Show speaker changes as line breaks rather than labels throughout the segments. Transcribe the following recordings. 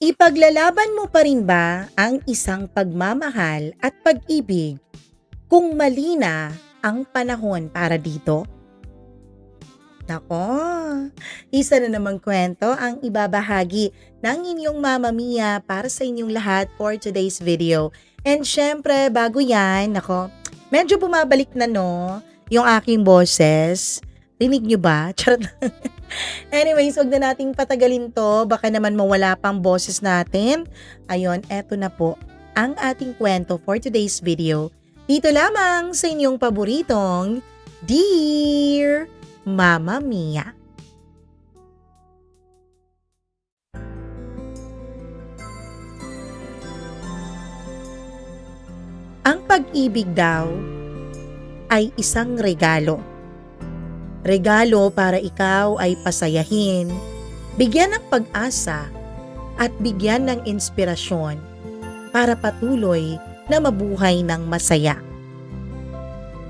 Ipaglalaban mo pa rin ba ang isang pagmamahal at pag-ibig kung mali na ang panahon para dito? Nako, isa na namang kwento ang ibabahagi ng inyong Mama Mia para sa inyong lahat for today's video. And syempre, bago yan, nako, medyo bumabalik na no, yung aking boses. Rinig nyo ba? Charot. Anyways, wag na nating patagalin to. Baka naman mawala pang boses natin. Ayun, eto na po ang ating kwento for today's video. Dito lamang sa inyong paboritong Dear Mama Mia. Ang pag-ibig daw ay isang regalo. Regalo para ikaw ay pasayahin, bigyan ng pag-asa at bigyan ng inspirasyon para patuloy na mabuhay ng masaya.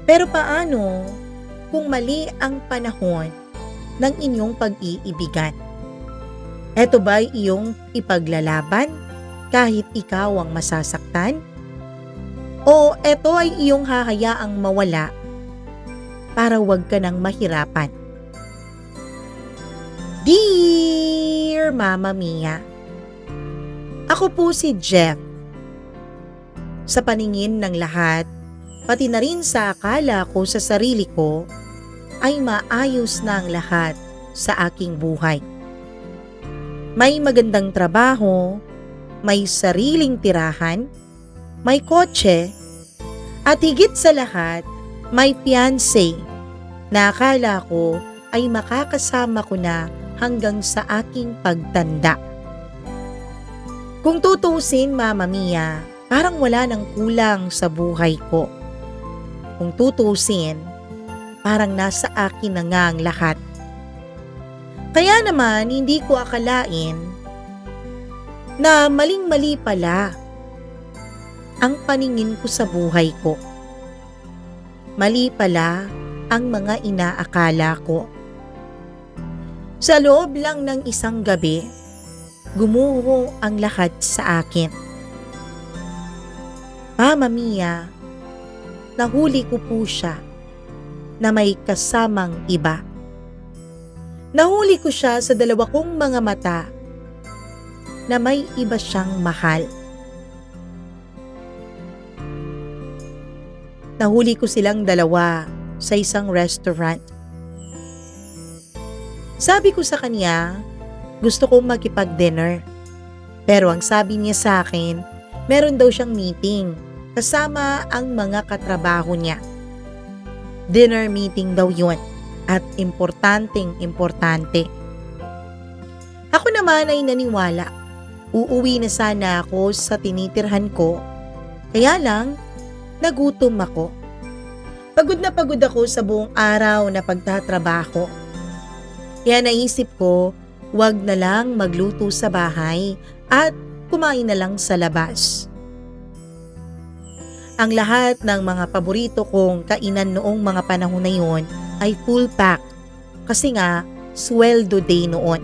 Pero paano kung mali ang panahon ng inyong pag-iibigan? Ito ba'y iyong ipaglalaban kahit ikaw ang masasaktan? O ito ay iyong hahayaang mawala para wag ka nang mahirapan? Dear Mama Mia, ako po si Jeff. Sa paningin ng lahat, pati na rin sa akala ko sa sarili ko, ay maayos na ang lahat sa aking buhay. May magandang trabaho, may sariling tirahan, may kotse, at higit sa lahat, may fiancé na akala ko ay makakasama ko na hanggang sa aking pagtanda. Kung tutusin, Mama Mia, parang wala nang kulang sa buhay ko. Kung tutusin, parang nasa akin na nga ang lahat. Kaya naman hindi ko akalain na maling-mali pala ang paningin ko sa buhay ko. Mali pala ang mga inaakala ko. Sa loob lang ng isang gabi, gumuho ang lahat sa akin. Mama Mia, nahuli ko po siya na may kasamang iba. Nahuli ko siya sa dalawa kong mga mata na may iba siyang mahal. Nahuli ko silang dalawa sa isang restaurant. Sabi ko sa kanya, gusto kong makipag-dinner. Pero ang sabi niya sa akin, meron daw siyang meeting kasama ang mga katrabaho niya. Dinner meeting daw yun at importanteng-importante. Ako naman ay naniwala. Uuwi na sana ako sa tinitirhan ko. Kaya lang, nagutom ako. Pagod na pagod ako sa buong araw na pagtatrabaho. Kaya naisip ko, wag na lang magluto sa bahay at kumain na lang sa labas. Ang lahat ng mga paborito kong kainan noong mga panahon na yon ay full pack kasi nga sweldo day noon.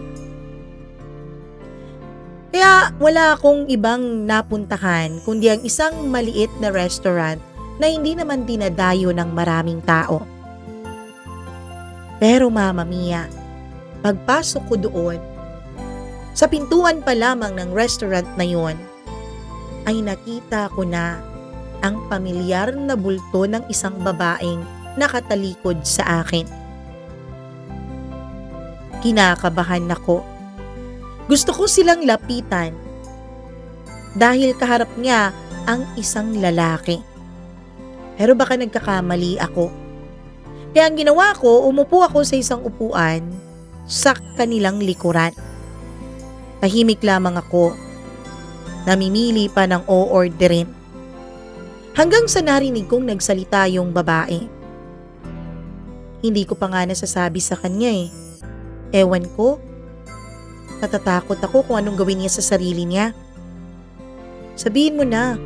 Kaya wala akong ibang napuntahan kundi ang isang maliit na restaurant na hindi naman dinadayo ng maraming tao. Pero Mama Mia, pagpasok ko doon, sa pintuan pa lamang ng restaurant na yon, ay nakita ko na ang pamilyar na bulto ng isang babaeng nakatalikod sa akin. Kinakabahan ako. Gusto ko silang lapitan dahil kaharap niya ang isang lalaki. Pero baka nagkakamali ako. Kaya ang ginawa ko, umupo ako sa isang upuan sa kanilang likuran. Tahimik lamang ako. Namimili pa ng o-orderin. Hanggang sa narinig kong nagsalita yung babae. Hindi ko pa nga nasasabi sa kanya eh. Ewan ko. Natatakot ako kung anong gawin niya sa sarili niya. Sabihin mo na,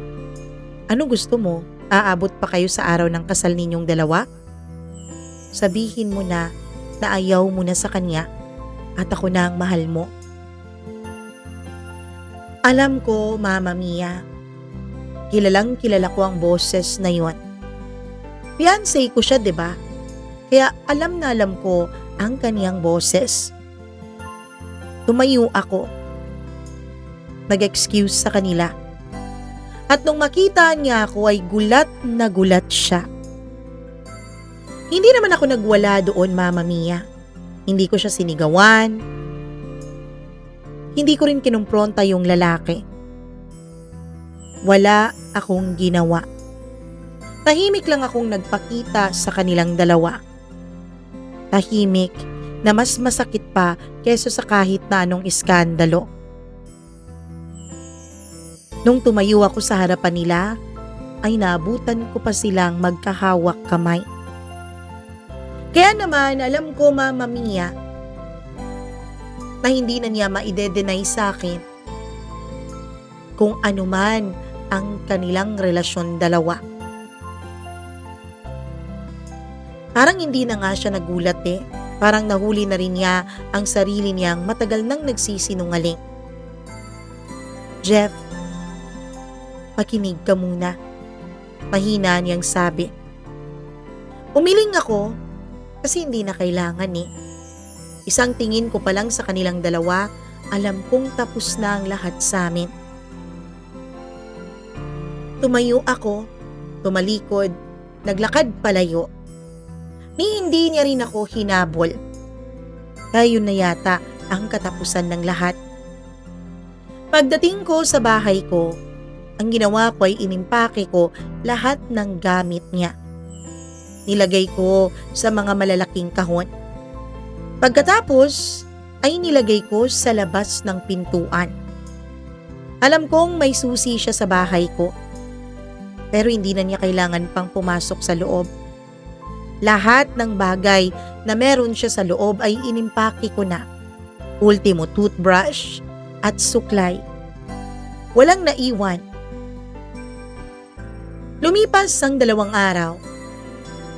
anong gusto mo? Aabot pa kayo sa araw ng kasal ninyong dalawa? Sabihin mo na ayaw mo na sa kanya at ako na ang mahal mo. Alam ko, Mama Mia, kilalang kilala ko ang boses na yon. Fiancé ko siya, 'di ba? Kaya alam na alam ko ang kaniyang boses. Tumayo ako. Nag-excuse sa kanila. At nung makita niya ako ay gulat na gulat siya. Hindi naman ako nagwala doon, Mama Mia. Hindi ko siya sinigawan. Hindi ko rin kinumpronta yung lalaki. Wala akong ginawa. Tahimik lang akong nagpakita sa kanilang dalawa. Tahimik na mas masakit pa kaysa sa kahit na anong iskandalo. Nung tumayo ako sa harapan nila, ay naabutan ko pa silang magkahawak kamay. Kaya naman alam ko, Mama Mia, na hindi na niya maide-deny sa akin kung ano man ang kanilang relasyon dalawa. Parang hindi na nga siya nagulat eh. Parang nahuli na rin niya ang sarili niyang matagal nang nagsisinungaling. Jeff, makinig ka muna. Mahina niyang sabi. Umiling ako kasi hindi na kailangan eh. Isang tingin ko pa lang sa kanilang dalawa, alam kong tapos na ang lahat sa amin. Tumayo ako, tumalikod, naglakad palayo. Ni hindi niya rin ako hinabol. Kaya yun na yata ang katapusan ng lahat. Pagdating ko sa bahay ko, ang ginawa ko ay inimpake ko lahat ng gamit niya. Nilagay ko sa mga malalaking kahon. Pagkatapos ay nilagay ko sa labas ng pintuan. Alam kong may susi siya sa bahay ko. Pero hindi na niya kailangan pang pumasok sa loob. Lahat ng bagay na meron siya sa loob ay inimpake ko na. Ultimo toothbrush at suklay. Walang naiwan. Lumipas ang 2 araw.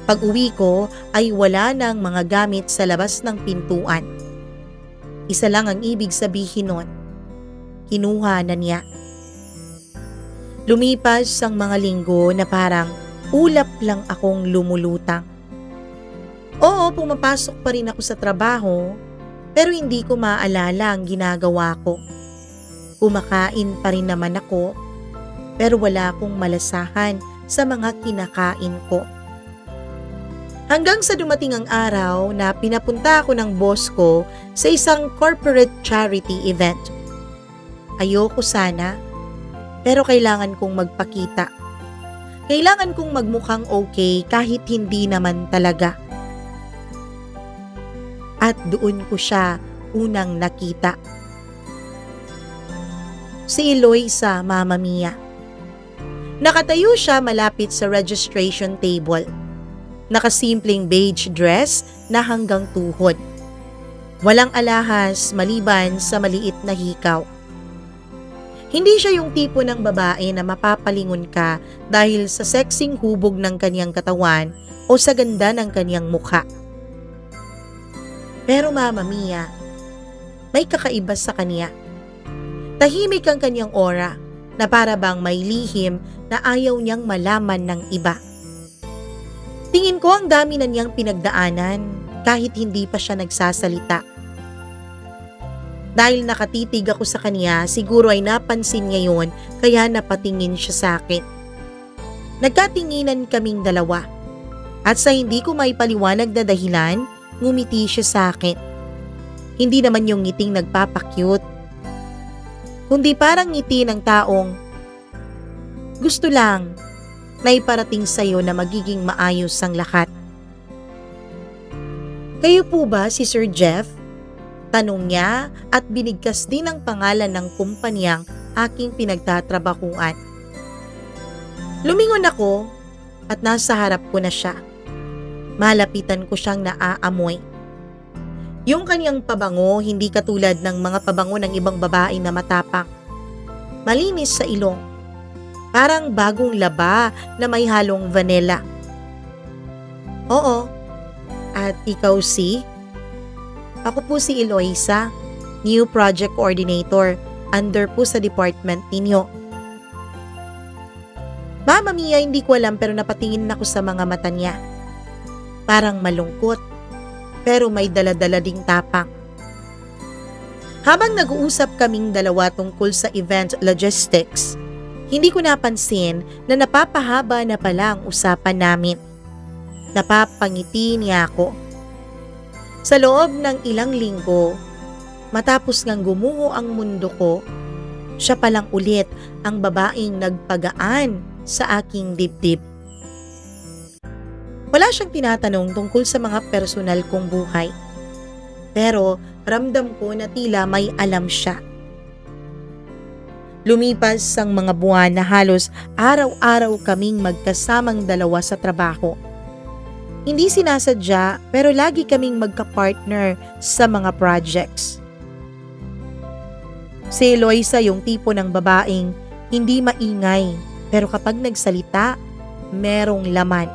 Pag-uwi ko ay wala ng mga gamit sa labas ng pintuan. Isa lang ang ibig sabihin nun. Kinuha na niya. Lumipas ang mga linggo na parang ulap lang akong lumulutang. Oo, pumapasok pa rin ako sa trabaho, pero hindi ko maalala ang ginagawa ko. Kumakain pa rin naman ako, pero wala akong malasahan sa mga kinakain ko. Hanggang sa dumating ang araw na pinapunta ako ng boss ko sa isang corporate charity event. Ayoko sana, pero kailangan kong magpakita. Kailangan kong magmukhang okay kahit hindi naman talaga. At doon ko siya unang nakita. Si Eloisa, Mama Mia. Nakatayo siya malapit sa registration table. Nakasimpleng beige dress na hanggang tuhod. Walang alahas maliban sa maliit na hikaw. Hindi siya yung tipo ng babae na mapapalingon ka dahil sa sexing hubog ng kanyang katawan o sa ganda ng kanyang mukha. Pero Mama Mia, may kakaiba sa kanya. Tahimik ang kanyang aura na para bang may lihim na ayaw niyang malaman ng iba. Tingin ko ang dami na niyang pinagdaanan kahit hindi pa siya nagsasalita. Dahil nakatitig ako sa kanya, siguro ay napansin niya yun kaya napatingin siya sa akin. Nagkatinginan kaming dalawa at sa hindi ko maipaliwanag na dahilan, ngumiti siya sa akin. Hindi naman yung ngiting nagpapakyut, kundi parang ngiti ng taong gusto lang na iparating sa'yo na magiging maayos ang lahat. Kayo po ba si Sir Jeff? Tanong niya at binigkas din ang pangalan ng kumpanyang aking pinagtatrabahuan. Lumingon ako at nasa harap ko na siya. Malapitan ko siyang naaamoy. Yung kanyang pabango hindi katulad ng mga pabango ng ibang babae na matapang. Malinis sa ilong. Parang bagong laba na may halong vanilla. Oo. At ikaw si? Ako po si Eloisa, new project coordinator. under po sa department ninyo. Mama Mia, hindi ko alam pero napatingin ako sa mga mata niya. Parang malungkot, pero may dala-dala ding tapang. Habang nag-uusap kaming dalawa tungkol sa event logistics, hindi ko napansin na napapahaba na pala ang usapan namin. Napapangiti niya ako. Sa loob ng ilang linggo, matapos ngang gumuho ang mundo ko, siya palang ulit ang babaeng nagpagaan sa aking dibdib. Wala siyang tinatanong tungkol sa mga personal kong buhay. Pero ramdam ko na tila may alam siya. Lumipas ang mga buwan na halos araw-araw kaming magkasamang dalawa sa trabaho. Hindi sinasadya pero lagi kaming magka-partner sa mga projects. Si Eloisa yung tipo ng babaeng hindi maingay pero kapag nagsalita, merong laman.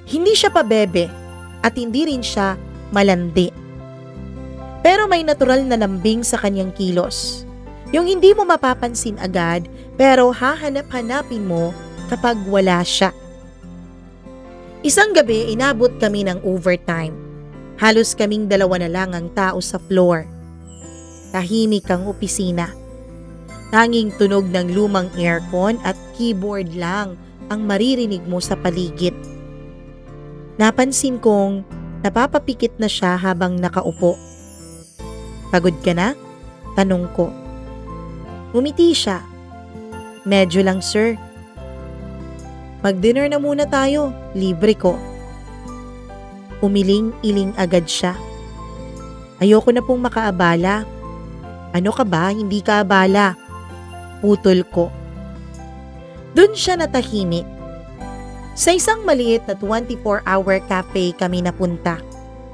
Hindi siya pabebe at hindi rin siya malandi. Pero may natural na lambing sa kanyang kilos. Yung hindi mo mapapansin agad pero hahanap-hanapin mo kapag wala siya. Isang gabi inabot kami ng overtime. Halos kaming dalawa na lang ang tao sa floor. Tahimik ang opisina. Tanging tunog ng lumang aircon at keyboard lang ang maririnig mo sa paligid. Napansin kong napapapikit na siya habang nakaupo. Pagod ka na? Tanong ko. Umiti siya. Medyo lang, sir. Mag-dinner na muna tayo. Libre ko. Umiling-iling agad siya. Ayoko na pong makaabala. Ano ka ba? Hindi ka abala. Putol ko. Doon siya natahimik. Sa isang maliit na 24-hour cafe kami napunta.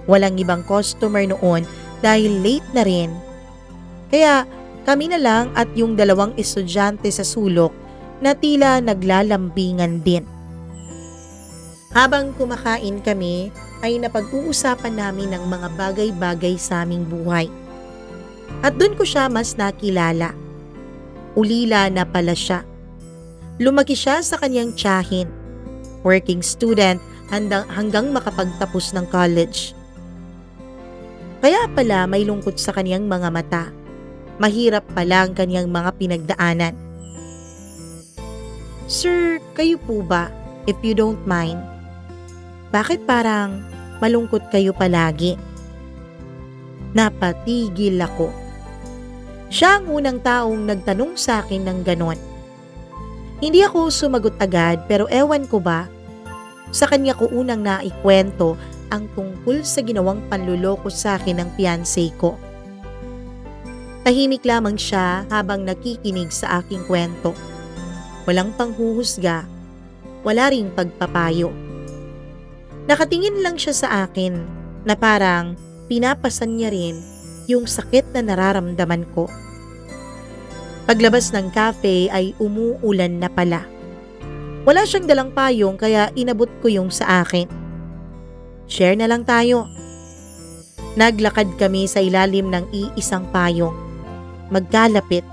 Walang ibang customer noon dahil late na rin. Kaya kami na lang at yung dalawang estudyante sa sulok na tila naglalambingan din. Habang kumakain kami ay napag-uusapan namin ng mga bagay-bagay sa aming buhay. At doon ko siya mas nakilala. Ulila na pala siya. Lumaki siya sa kanyang tiyahin. Working student hanggang makapagtapos ng college. Kaya pala may lungkot sa kanyang mga mata. Mahirap pala ang kanyang mga pinagdaanan. Sir, kayo po ba, if you don't mind? Bakit parang malungkot kayo palagi? Napatigil ako. Siya ang unang taong nagtanong sa akin ng ganon. Hindi ako sumagot agad pero ewan ko ba, sa kanya ko unang naikwento ang tungkol sa ginawang panluloko sa akin ng fiancé ko. Tahimik lamang siya habang nakikinig sa aking kwento. Walang panghuhusga, wala ring pagpapayo. Nakatingin lang siya sa akin na parang pinapasan niya rin yung sakit na nararamdaman ko. Paglabas ng cafe ay umuulan na pala. Wala siyang dalang payong kaya inabot ko yung sa akin. Share na lang tayo. Naglakad kami sa ilalim ng iisang payong. Magkalapit.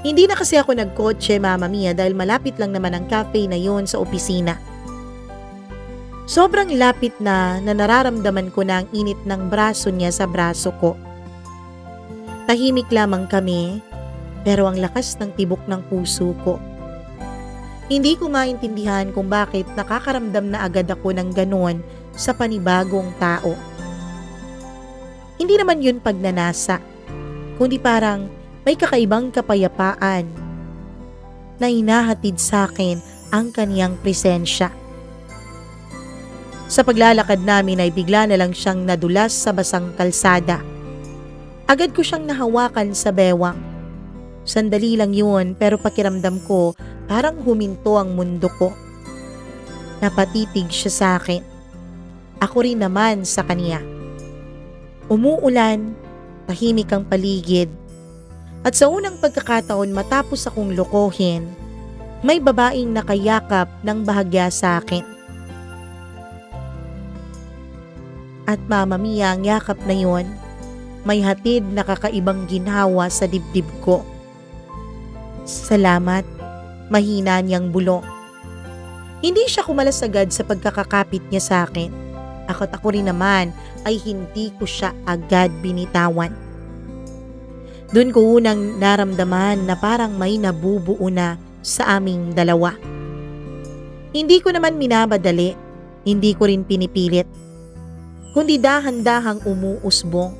Hindi na kasi ako nagkotse, Mama Mia, dahil malapit lang naman ang cafe na yon sa opisina. Sobrang lapit na nararamdaman ko na ang init ng braso niya sa braso ko. Tahimik lamang kami, pero ang lakas ng tibok ng puso ko. Hindi ko maintindihan kung bakit nakakaramdam na agad ako ng ganon sa panibagong tao. Hindi naman yun pagnanasa, kundi parang may kakaibang kapayapaan na hinahatid sa akin ang kaniyang presensya. Sa paglalakad namin ay bigla na lang siyang nadulas sa basang kalsada. Agad ko siyang nahawakan sa bewang. Sandali lang yun pero pakiramdam ko parang huminto ang mundo ko. Napatitig siya sa akin. Ako rin naman sa kaniya. Umuulan, tahimik ang paligid. At sa unang pagkakataon matapos akong lokohin, may babaeng nakayakap ng bahagya sa akin. At Mama Mia, ang yakap na yon, may hatid na kakaibang ginhawa sa dibdib ko. Salamat, mahina niyang bulong. Hindi siya kumalas agad sa pagkakakapit niya sa akin. Ako rin naman ay hindi ko siya agad binitawan. Doon ko unang naramdaman na parang may nabubuo na sa aming dalawa. Hindi ko naman minabadali, hindi ko rin pinipilit, kundi dahan-dahang umuusbong.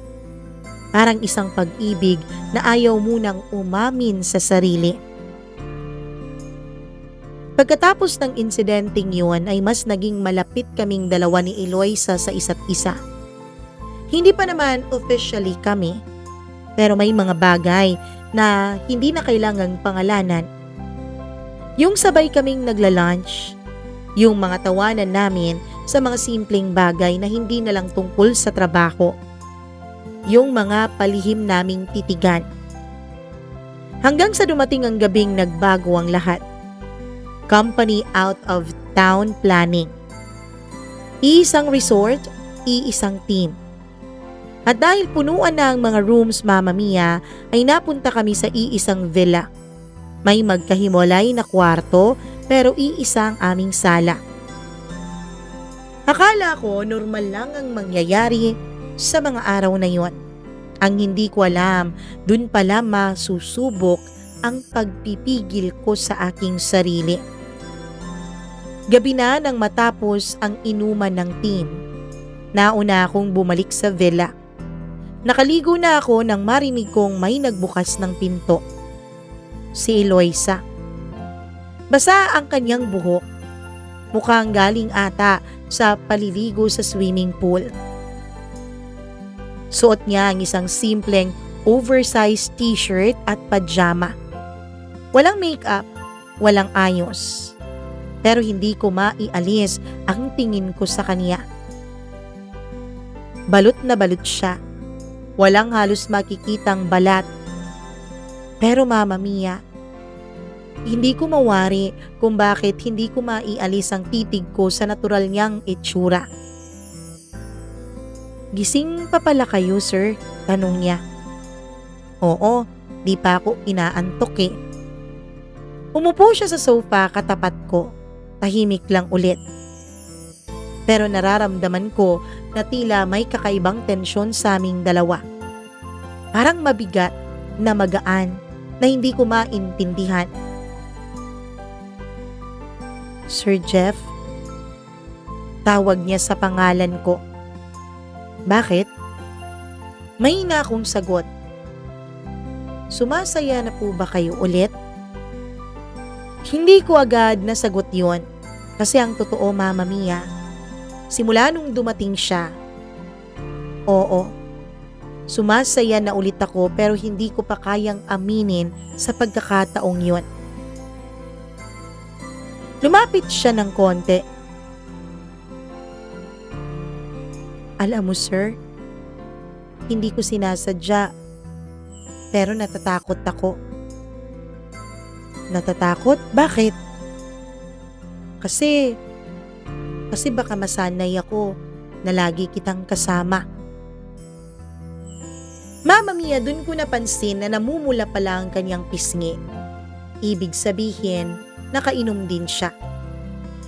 Parang isang pag-ibig na ayaw munang umamin sa sarili. Pagkatapos ng insidenteng yun ay mas naging malapit kaming dalawa ni Eloisa sa isa't isa. Hindi pa naman officially kami, pero may mga bagay na hindi na kailangang pangalanan. Yung sabay kaming nagla-lunch, yung mga tawanan namin sa mga simpleng bagay na hindi na lang tungkol sa trabaho, yung mga palihim naming titigan. Hanggang sa dumating ang gabing nagbago ang lahat. Company out of town planning. Iisang resort, iisang team. At dahil punuan na ang mga rooms, Mama Mia, ay napunta kami sa iisang villa. May magkahiwalay na kwarto pero iisa ang aming sala. Akala ko normal lang ang mangyayari sa mga araw na yon. Ang hindi ko alam, dun pala masusubok ang pagpipigil ko sa aking sarili. Gabi na nang matapos ang inuman ng team. Nauna akong bumalik sa villa. Nakaligo na ako nang marinig kong may nagbukas ng pinto. Si Eloisa. Basa ang kanyang buhok. Mukhang galing ata sa paliligo sa swimming pool. Suot niya ang isang simpleng oversized t-shirt at pajama. Walang makeup, walang ayos. Pero hindi ko maialis ang tingin ko sa kanya. Balot na balot siya. Walang halos makikitang balat. Pero Mama Mia, hindi ko mawari kung bakit hindi ko maialis ang titig ko sa natural niyang itsura. Gising pa pala kayo, sir? Tanong niya. Oo, di pa ako inaantok eh. Umupo siya sa sofa katapat ko. Tahimik lang ulit. Pero nararamdaman ko na tila may kakaibang tensyon sa aming dalawa. Parang mabigat na magaan na hindi ko maintindihan. Sir Jeff? Tawag niya sa pangalan ko. Bakit? May na akong sagot. Sumasaya na po ba kayo ulit? Hindi ko agad nasagot yon kasi ang totoo, Mama Mia, simula nung dumating siya, oo, sumasaya na ulit ako pero hindi ko pa kayang aminin sa pagkakataong yon. Lumapit siya ng konti. Alam mo, sir, hindi ko sinasadya, pero natatakot ako. Natatakot? Bakit? Kasi baka masanay ako na lagi kitang kasama. Mama Mia, dun ko napansin na namumula pala ang kanyang pisngi. Ibig sabihin, nakainom din siya.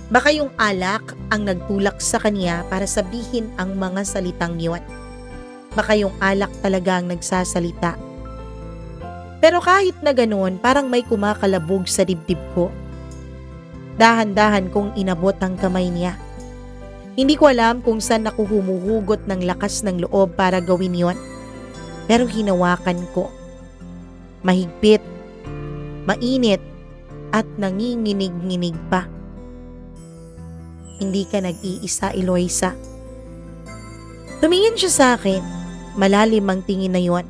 Baka yung alak ang nagtulak sa kanya para sabihin ang mga salitang yun. Baka yung alak talaga ang nagsasalita. Pero kahit na ganoon, parang may kumakalabog sa dibdib ko. Dahan-dahan kong inabot ang kamay niya. Hindi ko alam kung saan ako humuhugot ng lakas ng loob para gawin yon. Pero hinawakan ko. Mahigpit, mainit, at nanginginig-nginig pa. Hindi ka nag-iisa, Eloisa. Tumingin siya sa akin, malalim ang tingin na yon.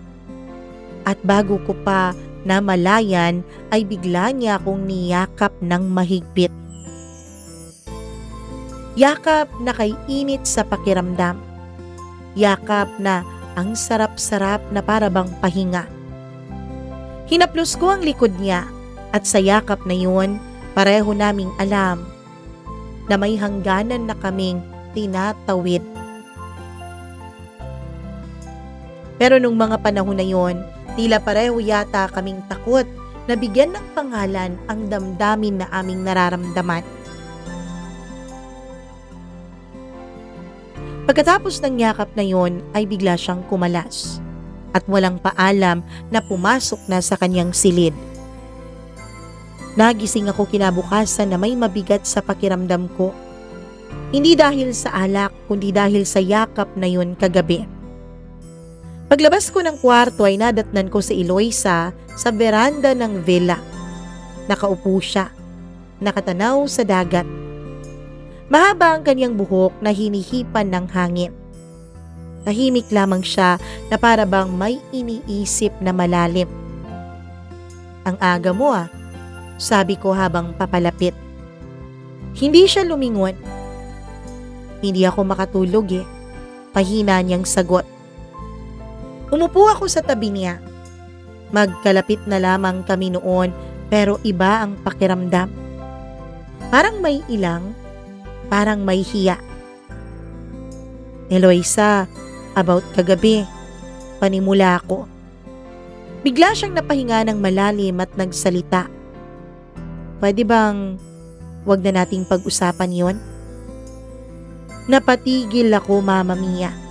At bago ko pa namalayan ay bigla niya akong niyakap ng mahigpit. Yakap na kay init sa pakiramdam. Yakap na ang sarap-sarap na parabang pahinga. Hinaplos ko ang likod niya at sa yakap na yun, pareho naming alam na may hangganan na kaming tinatawid. Pero nung mga panahon na yon, tila pareho yata kaming takot na bigyan ng pangalan ang damdamin na aming nararamdaman. Pagkatapos ng yakap na yon ay bigla siyang kumalas at walang paalam na pumasok na sa kanyang silid. Nagising ako kinabukasan na may mabigat sa pakiramdam ko. Hindi dahil sa alak, kundi dahil sa yakap na yun kagabi. Paglabas ko ng kwarto ay nadatnan ko si Eloisa sa veranda ng villa. Nakaupo siya, nakatanaw sa dagat. Mahaba ang kanyang buhok na hinihipan ng hangin. Tahimik lamang siya na para bang may iniisip na malalim. "Ang aga mo ah," sabi ko habang papalapit. Hindi siya lumingon. "Hindi ako makatulog eh," pahina niyang sagot. Umupo ako sa tabi niya. Magkalapit na lamang kami noon pero iba ang pakiramdam. Parang may ilang, parang may hiya. "Eloisa, about kagabi," panimula ko. Bigla siyang napahinga ng malalim at nagsalita. "Pwede bang wag na nating pag-usapan yon?" Napatigil ako, Mama Mia.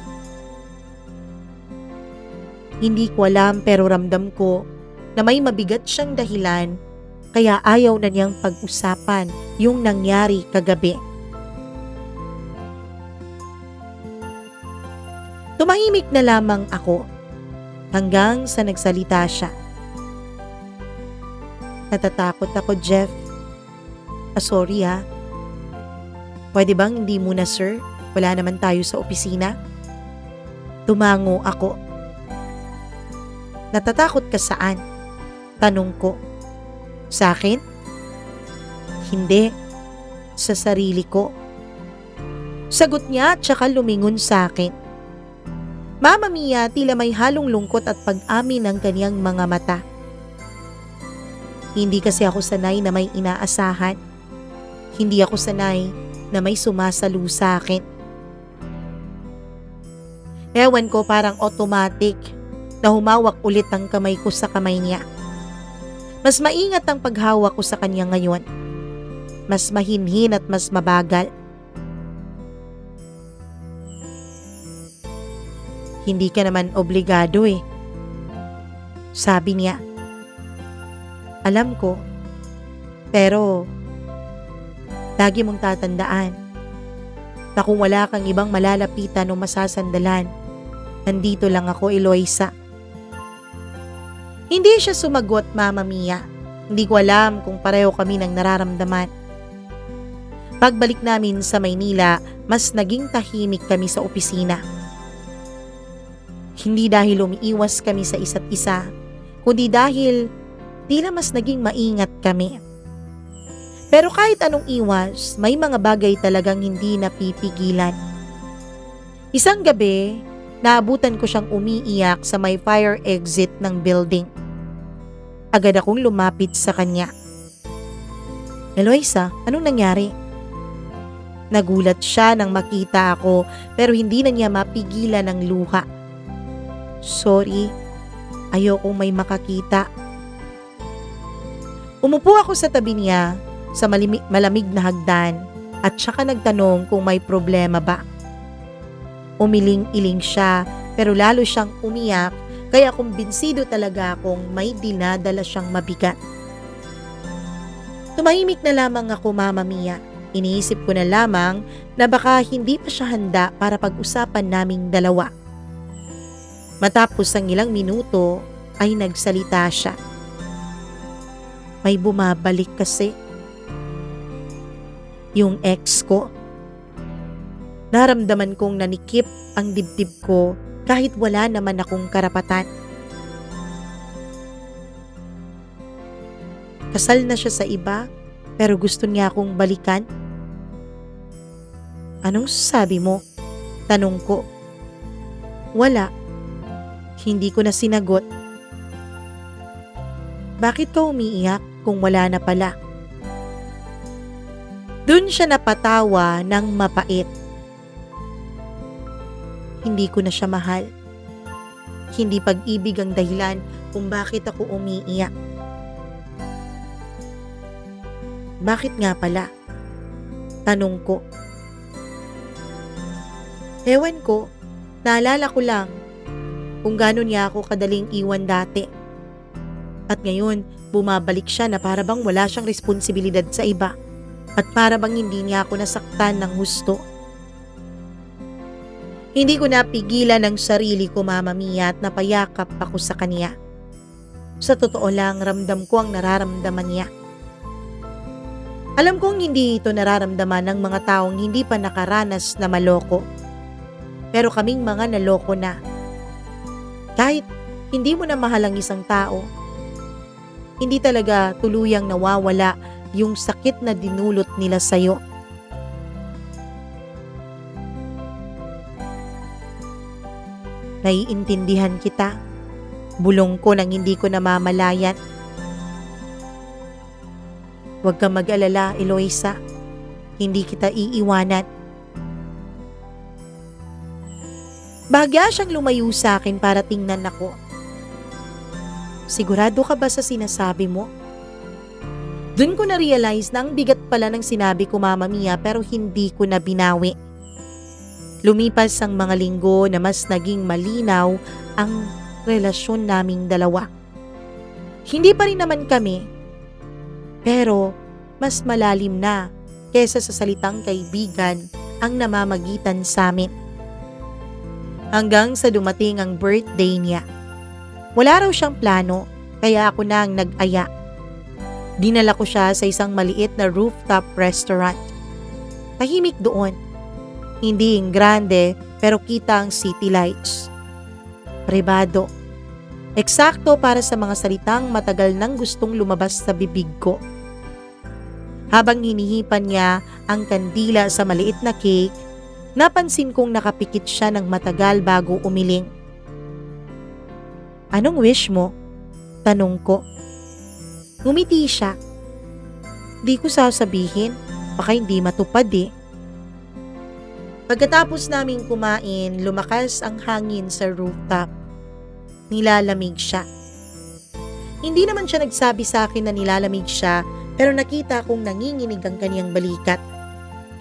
Hindi ko alam pero ramdam ko na may mabigat siyang dahilan kaya ayaw na niyang pag-usapan yung nangyari kagabi. Tumahimik na lamang ako hanggang sa nagsalita siya. "Natatakot ako, Jeff. Sorry ha. Pwede bang hindi muna, sir? Wala naman tayo sa opisina." Tumango ako. "Natatakot ka saan?" tanong ko. "Sa akin?" "Hindi. Sa sarili ko." Sagot niya at saka lumingon sa akin. Mama Mia, tila may halong lungkot at pag-amin ng kaniyang mga mata. Hindi kasi ako sanay na may inaasahan. Hindi ako sanay na may sumasalo sa akin. Ewan ko, parang automatic na humawak ulit ang kamay ko sa kamay niya. Mas maingat ang paghawak ko sa kanya ngayon. Mas mahinhin at mas mabagal. "Hindi ka naman obligado eh," sabi niya. "Alam ko, pero lagi mong tatandaan na kung wala kang ibang malalapitan o masasandalan, nandito lang ako, Eloisa." Hindi siya sumagot, Mama Mia. Hindi ko alam kung pareho kami ng nararamdaman. Pagbalik namin sa Maynila, mas naging tahimik kami sa opisina. Hindi dahil umiiwas kami sa isa't isa, kundi dahil tila mas naging maingat kami. Pero kahit anong iwas, may mga bagay talagang hindi napipigilan. Isang gabi, naabutan ko siyang umiiyak sa may fire exit ng building. Agad akong lumapit sa kanya. "Eloisa, anong nangyari?" Nagulat siya nang makita ako pero hindi na niya mapigilan ang luha. "Sorry, ayokong may makakita." Umupo ako sa tabi niya sa malamig na hagdan at saka nagtanong kung may problema ba. Umiling-iling siya pero lalo siyang umiyak kaya kumbinsido talaga akong may dinadala siyang mabigat. Tumahimik na lamang ako, Mama Mia. Iniisip ko na lamang na baka hindi pa siya handa para pag-usapan naming dalawa. Matapos ang ilang minuto ay nagsalita siya. "May bumabalik kasi. Yung ex ko." Naramdaman kong nanikip ang dibdib ko kahit wala naman akong karapatan. Kasal na siya sa iba pero gusto niya akong balikan. "Anong sabi mo?" tanong ko. "Wala." Hindi ko na sinagot. "Bakit ka umiiyak kung wala na pala?" Dun siya napatawa ng mapait. "Hindi ko na siya mahal. Hindi pag-ibig ang dahilan kung bakit ako umiiyak. Bakit nga pala? Tanong ko. Ewan ko, naalala ko lang kung gano'n niya ako kadaling iwan dati. At ngayon, bumabalik siya na para bang wala siyang responsibilidad sa iba at para bang hindi niya ako nasaktan ng husto. Hindi ko napigilan ang sarili ko, Mama Mia, at napayakap ako sa kanya. Sa totoo lang, ramdam ko ang nararamdaman niya. Alam kong hindi ito nararamdaman ng mga taong hindi pa nakaranas na maloko. Pero kaming mga naloko na. Kahit hindi mo na mahal ang isang tao, hindi talaga tuluyang nawawala yung sakit na dinulot nila sa'yo. Naiintindihan kita. Bulong ko nang hindi ko namamalayan. Huwag kang mag-alala, Eloisa. Hindi kita iiwanan. Bahagya siyang lumayo sa akin para tingnan ako. Sigurado ka ba sa sinasabi mo? Doon ko na-realize na ang bigat pala ng sinabi ko, Mama Mia, pero hindi ko na binawi. Lumipas ang mga linggo na mas naging malinaw ang relasyon naming dalawa. Hindi pa rin naman kami, pero mas malalim na kesa sa salitang kaibigan ang namamagitan sa amin. Hanggang sa dumating ang birthday niya. Wala raw siyang plano, kaya ako na ang nag-aya. Dinala ko siya sa isang maliit na rooftop restaurant. Tahimik doon. Hindi yung grande, pero kita ang city lights. Pribado. Eksakto para sa mga salitang matagal nang gustong lumabas sa bibig ko. Habang hinihipan niya ang kandila sa maliit na cake, napansin kong nakapikit siya ng matagal bago umiling. Anong wish mo? Tanong ko. Ngumiti siya. Di ko sasabihin, baka hindi matupad eh. Pagkatapos naming kumain, lumakas ang hangin sa rooftop. Nilalamig siya. Hindi naman siya nagsabi sa akin na nilalamig siya, pero nakita kong nanginginig ang kaniyang balikat.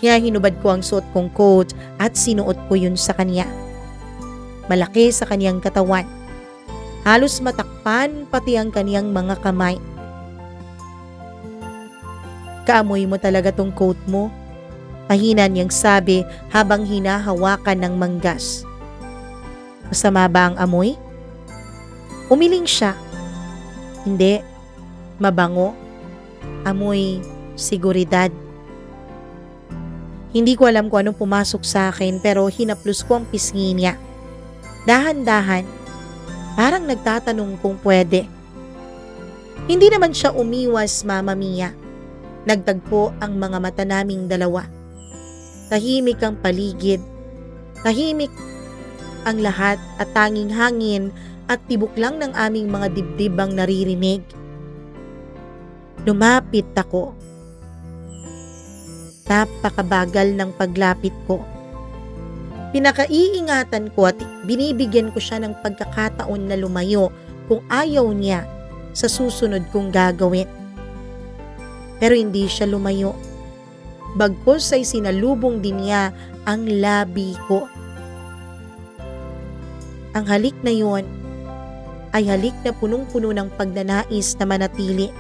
Kaya hinubad ko ang suot kong coat at sinuot ko yun sa kanya. Malaki sa kaniyang katawan. Halos matakpan pati ang kaniyang mga kamay. Kaamoy mo talaga tong coat mo? Mahina niyang sabi habang hinahawakan ng manggas. Masama ba ang amoy? Umiling siya. Hindi. Mabango. Amoy seguridad. Hindi ko alam kung anong pumasok sa akin pero hinaplos ko ang pisngi niya. Dahan-dahan, parang nagtatanong kung pwede. Hindi naman siya umiwas, Mama Mia. Nagtagpo ang mga mata naming dalawa. Tahimik ang paligid. Tahimik ang lahat at tanging hangin at tibok lang ng aming mga dibdib ang naririnig. Lumapit ako. Napakabagal ng paglapit ko. Pinakaiingatan ko at binibigyan ko siya ng pagkakataon na lumayo kung ayaw niya sa susunod kong gagawin. Pero hindi siya lumayo. Bagkus ay sinalubong din niya ang labi ko. Ang halik na yon ay halik na punong-puno ng pagnanais na manatili.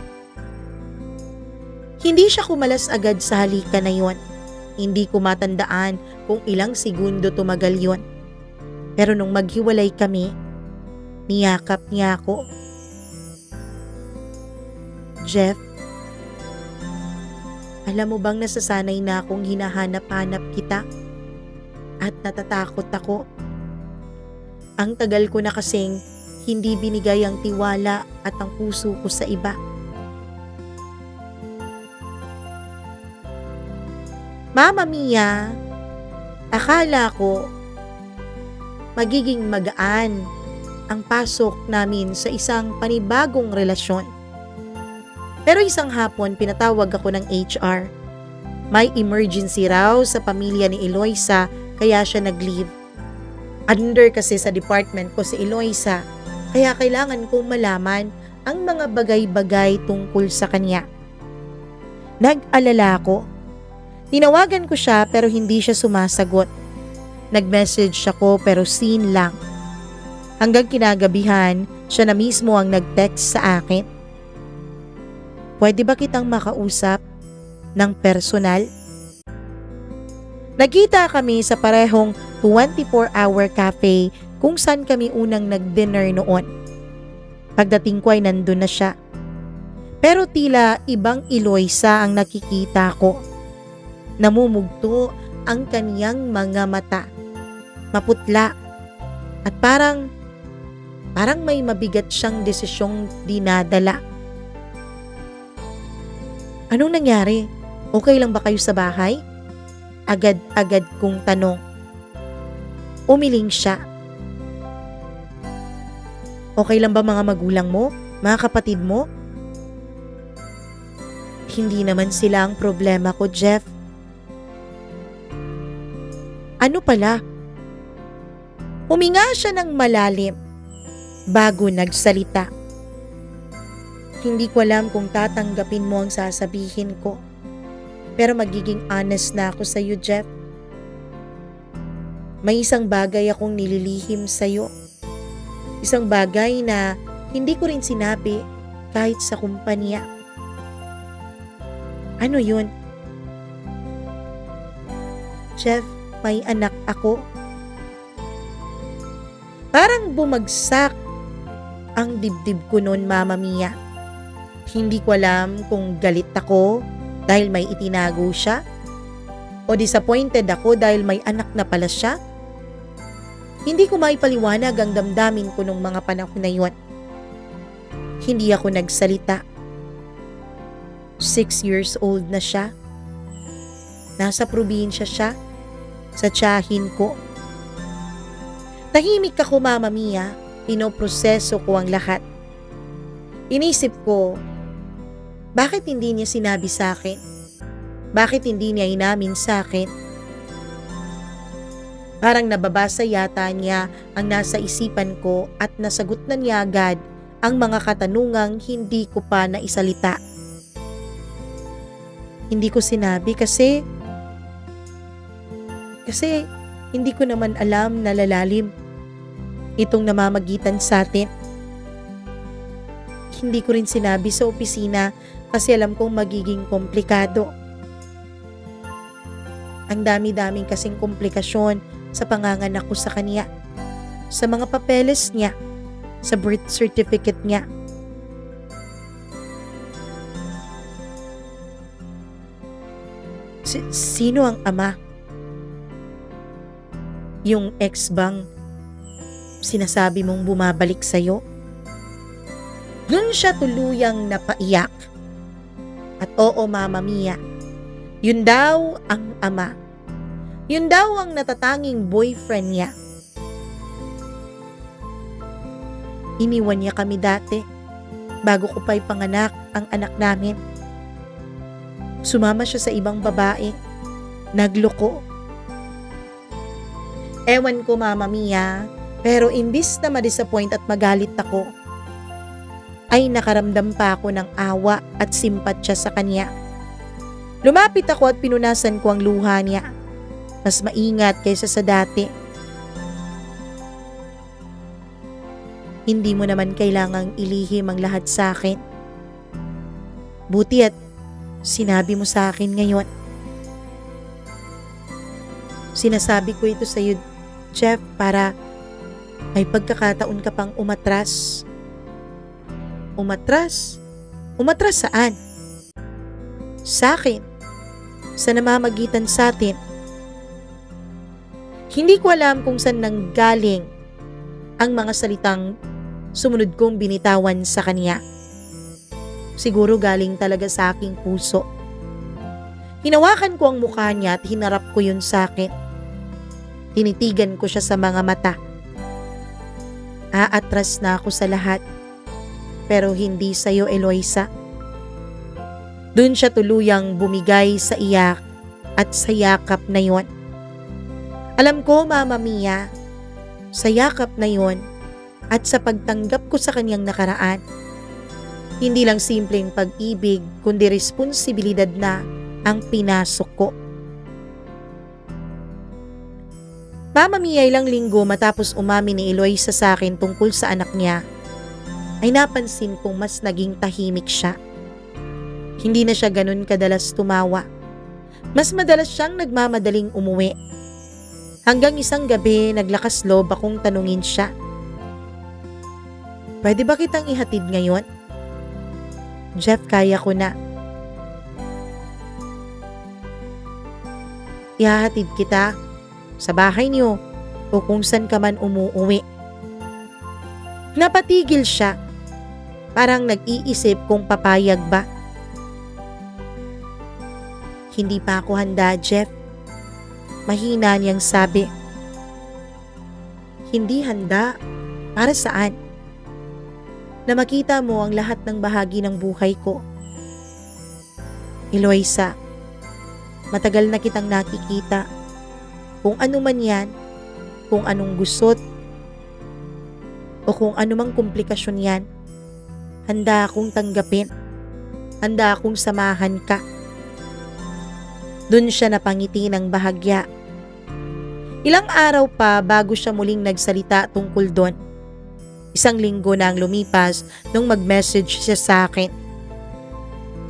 Hindi siya kumalas agad sa halikan na yon. Hindi ko matandaan kung ilang segundo tumagal yon. Pero nung maghiwalay kami, niyakap niya ako. Jeff, alam mo bang nasasanay na akong hinahanap-hanap kita? At natatakot ako. Ang tagal ko na kasing hindi binigay ang tiwala at ang puso ko sa iba. Mama Mia, akala ko magiging magaan ang pasok namin sa isang panibagong relasyon. Pero isang hapon pinatawag ako ng HR. May emergency raw sa pamilya ni Eloisa kaya siya nag-leave. Under kasi sa department ko si Eloisa, kaya kailangan kong malaman ang mga bagay-bagay tungkol sa kanya. Nag-alala ako. Tinawagan ko siya pero hindi siya sumasagot. Nag-message ako pero seen lang. Hanggang kinagabihan, siya na mismo ang nag-text sa akin. Pwede ba kitang makausap ng personal? Nagkita kami sa parehong 24-hour cafe kung saan kami unang nag-dinner noon. Pagdating ko ay nandun na siya. Pero tila ibang Eloisa ang nakikita ko. Namumugto ang kaniyang mga mata. Maputla at parang may mabigat siyang desisyong dinadala. Anong nangyari? Okay lang ba kayo sa bahay? Agad-agad kong tanong. Umiling siya. Okay lang ba mga magulang mo? Mga kapatid mo? Hindi naman sila ang problema ko, Jeff. Ano pala? Huminga siya ng malalim bago nagsalita. Hindi ko alam kung tatanggapin mo ang sasabihin ko. Pero magiging honest na ako sa iyo, Jeff. May isang bagay akong nililihim sa iyo. Isang bagay na hindi ko rin sinabi kahit sa kumpanya. Ano yun? Jeff, may anak ako. Parang bumagsak ang dibdib ko noon, Mama Mia. Hindi ko alam kung galit ako dahil may itinago siya o disappointed ako dahil may anak na pala siya. Hindi ko maipaliwanag ang damdamin ko nung mga panahon na yun. Hindi ako nagsalita. 6 years old na siya. Nasa probinsya siya, sa tiyahin ko. Tahimik ako, Mama Mia. Pinoproseso ko ang lahat. Inisip ko, bakit hindi niya sinabi sa akin? Bakit hindi niya inamin sa akin? Parang nababasa yata niya ang nasa isipan ko at nasagot na niya agad ang mga katanungang hindi ko pa naisalita. Hindi ko sinabi kasi hindi ko naman alam na lalalim itong namamagitan sa atin. Hindi ko rin sinabi sa opisina kasi alam kong magiging komplikado. Ang dami-daming kasing komplikasyon sa panganganak ko sa kanya, sa mga papeles niya, sa birth certificate niya. Sino ang ama? Yung ex bang sinasabi mong bumabalik sa'yo? Doon siya tuluyang napaiyak. At oo, Mama Mia, yun daw ang ama. Yun daw ang natatanging boyfriend niya. Iniwan niya kami dati, bago ko pa ipanganak ang anak namin. Sumama siya sa ibang babae. Nagloko. Ewan ko, Mama Mia, pero imbis na ma-disappoint at magalit ako, ay nakaramdam pa ako ng awa at simpatya sa kanya. Lumapit ako at pinunasan ko ang luha niya. Mas maingat kaysa sa dati. Hindi mo naman kailangang ilihim ang lahat sa akin. Buti at sinabi mo sa akin ngayon. Sinasabi ko ito sa iyo, Jeff, para may pagkakataon ka pang umatras. Umatras? Umatras saan? Sa akin. Sa namamagitan sa atin. Hindi ko alam kung saan nanggaling ang mga salitang sumunod kong binitawan sa kanya. Siguro galing talaga sa aking puso. Hinawakan ko ang mukha niya at hinarap ko yun sa akin. Tinitigan ko siya sa mga mata. Aatras na ako sa lahat. Pero hindi sa'yo, Eloisa. Doon siya tuluyang bumigay sa iyak at sa yakap na yon. Alam ko, Mama Mia, sa yakap na yon at sa pagtanggap ko sa kanyang nakaraan. Hindi lang simpleng pag-ibig kundi responsibilidad na ang pinasok ko. Mamamiyay lang linggo matapos umamin ni Eloisa sa akin tungkol sa anak niya, ay napansin kong mas naging tahimik siya. Hindi na siya ganun kadalas tumawa. Mas madalas siyang nagmamadaling umuwi. Hanggang isang gabi naglakas loob akong tanungin siya. Pwede ba kitang ihatid ngayon? Jeff, kaya ko na. Ihahatid kita sa bahay niyo o kung saan ka man umuwi. Napatigil siya. Parang nag-iisip kung papayag ba. Hindi pa ako handa, Jeff. Mahina niyang sabi. Hindi handa? Para saan? Na makita mo ang lahat ng bahagi ng buhay ko. Eloisa, matagal na kitang nakikita. Kung ano man yan, kung anong gusot, o kung anumang komplikasyon yan, handa akong tanggapin. Handa akong samahan ka. Doon siya napangiti ng bahagya. Ilang araw pa bago siya muling nagsalita tungkol doon. Isang linggo na ang lumipas nung mag-message siya sa akin.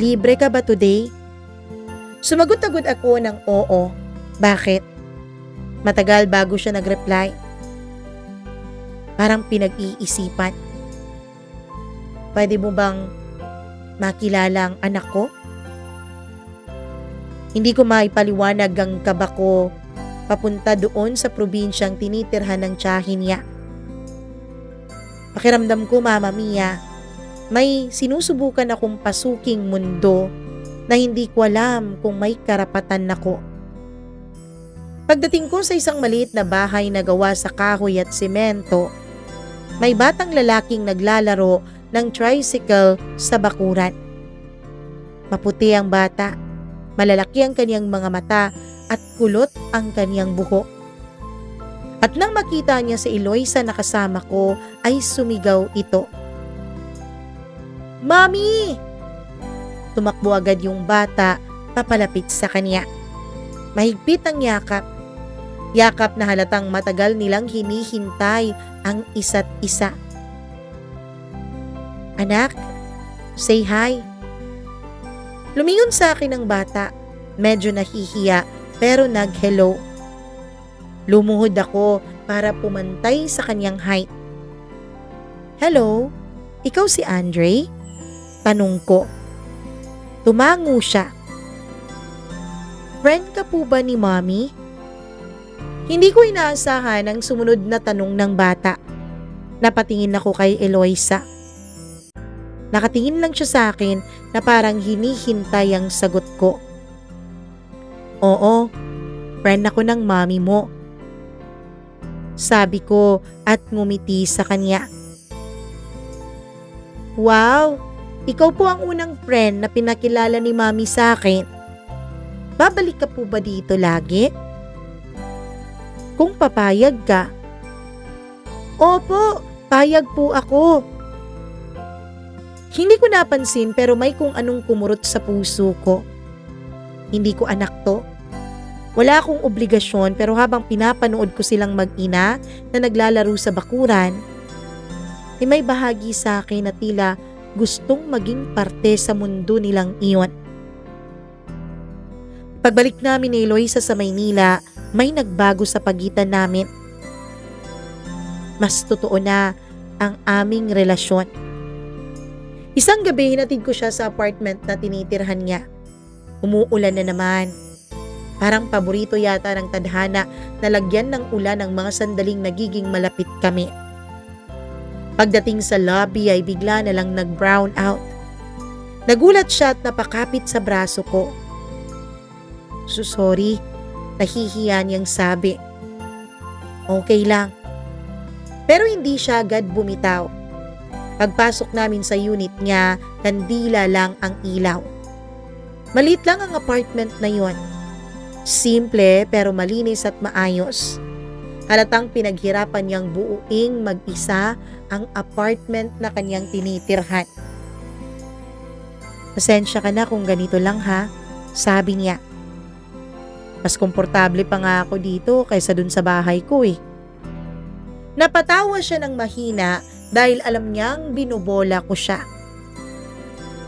Libre ka ba today? Sumagot agad ako ng oo. Bakit? Matagal bago siya nag-reply. Parang pinag-iisipan. Pwede mo bang makilala ang anak ko? Hindi ko maipaliwanag ang kaba ko papunta doon sa probinsyang tinitirhan ng tiyahin niya. Pakiramdam ko, Mama Mia, may sinusubukan akong pasuking mundo na hindi ko alam kung may karapatan ako. Pagdating ko sa isang maliit na bahay na gawa sa kahoy at semento, may batang lalaking naglalaro ng tricycle sa bakuran. Maputi ang bata. Malalaki ang kanyang mga mata at kulot ang kanyang buhok. At nang makita niya si Eloisa na kasama ko ay sumigaw ito. Mami! Tumakbo agad yung bata papalapit sa kanya. Mahigpit ang yakap. Yakap na halatang matagal nilang hinihintay ang isa't isa. Anak, say hi. Lumingon sa akin ang bata, medyo nahihiya pero nag-hello. Lumuhod ako para pumantay sa kanyang height. Hello, ikaw si Andre? Tanong ko. Tumango siya. Friend ka po ba ni Mommy? Hindi ko inaasahan ang sumunod na tanong ng bata. Napatingin ako kay Eloisa. Nakatingin lang siya sa akin na parang hinihintay ang sagot ko. Oo, friend ako ng mami mo. Sabi ko at ngumiti sa kanya. Wow, ikaw po ang unang friend na pinakilala ni mami sa akin. Babalik ka po ba dito lagi? Kung papayag ka. Opo, payag po ako. Hindi ko napansin pero may kung anong kumurot sa puso ko. Hindi ko anak to. Wala akong obligasyon pero habang pinapanood ko silang mag-ina na naglalaro sa bakuran, may bahagi sa akin na tila gustong maging parte sa mundo nilang iyon. Pagbalik namin ni Eloisa sa Maynila, may nagbago sa pagitan namin. Mas totoo na ang aming relasyon. Isang gabi hinatid ko siya sa apartment na tinitirhan niya. Umuulan na naman. Parang paborito yata ng tadhana na lagyan ng ulan ang mga sandaling nagiging malapit kami. Pagdating sa lobby ay bigla na lang nag-brown out. Nagulat siya at napakapit sa braso ko. Sorry, nahihiya niyang sabi. Okay lang. Pero hindi siya agad bumitaw. Pagpasok namin sa unit niya, kandila lang ang ilaw. Maliit lang ang apartment na yon. Simple pero malinis at maayos. Halatang pinaghirapan niyang buuing mag-isa ang apartment na kanyang tinitirhan. "Pasensya ka na kung ganito lang ha," sabi niya. "Mas komportable pa nga ako dito kaysa dun sa bahay ko eh." Napatawa siya ng mahina dahil alam niyang binubola ko siya.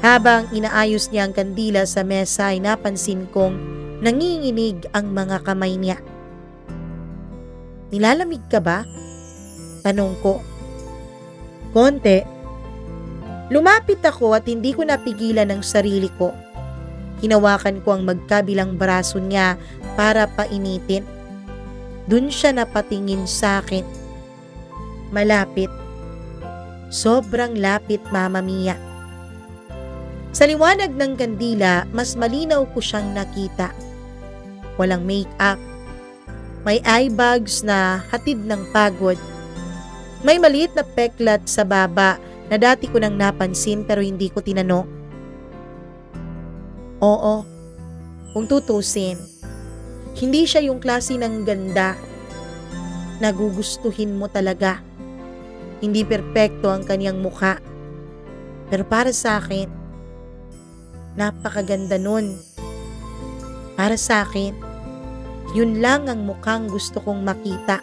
Habang inaayos niya ang kandila sa mesa ay napansin kong nanginginig ang mga kamay niya. "Nilalamig ka ba?" tanong ko. "Konti." Lumapit ako at hindi ko napigilan ang sarili ko. Hinawakan ko ang magkabilang braso niya para painitin. Dun siya napatingin sa akin. Malapit. Sobrang lapit, Mama Mia. Sa liwanag ng kandila, mas malinaw ko siyang nakita. Walang make-up. May eye bags na hatid ng pagod. May maliit na peklat sa baba na dati ko nang napansin pero hindi ko tinanong. Oo, kung tutusin, hindi siya yung klase ng ganda na gugustuhin mo talaga. Hindi perpekto ang kanyang mukha. Pero para sa akin, napakaganda nun. Para sa akin, yun lang ang mukhang gusto kong makita.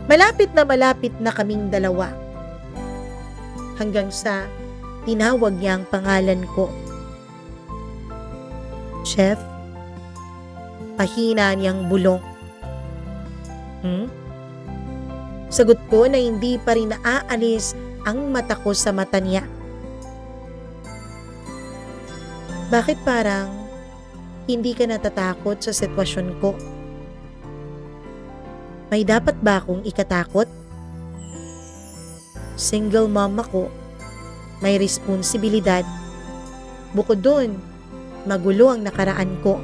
Malapit na kaming dalawa. Hanggang sa tinawag niya ang pangalan ko. "Chef?" Pahina niyang bulong. Sagot ko na hindi pa rin naaalis ang mata ko sa mata niya. "Bakit parang hindi ka natatakot sa sitwasyon ko? May dapat ba akong ikatakot? Single mom ako, may responsibilidad. Bukod dun, magulo ang nakaraan ko."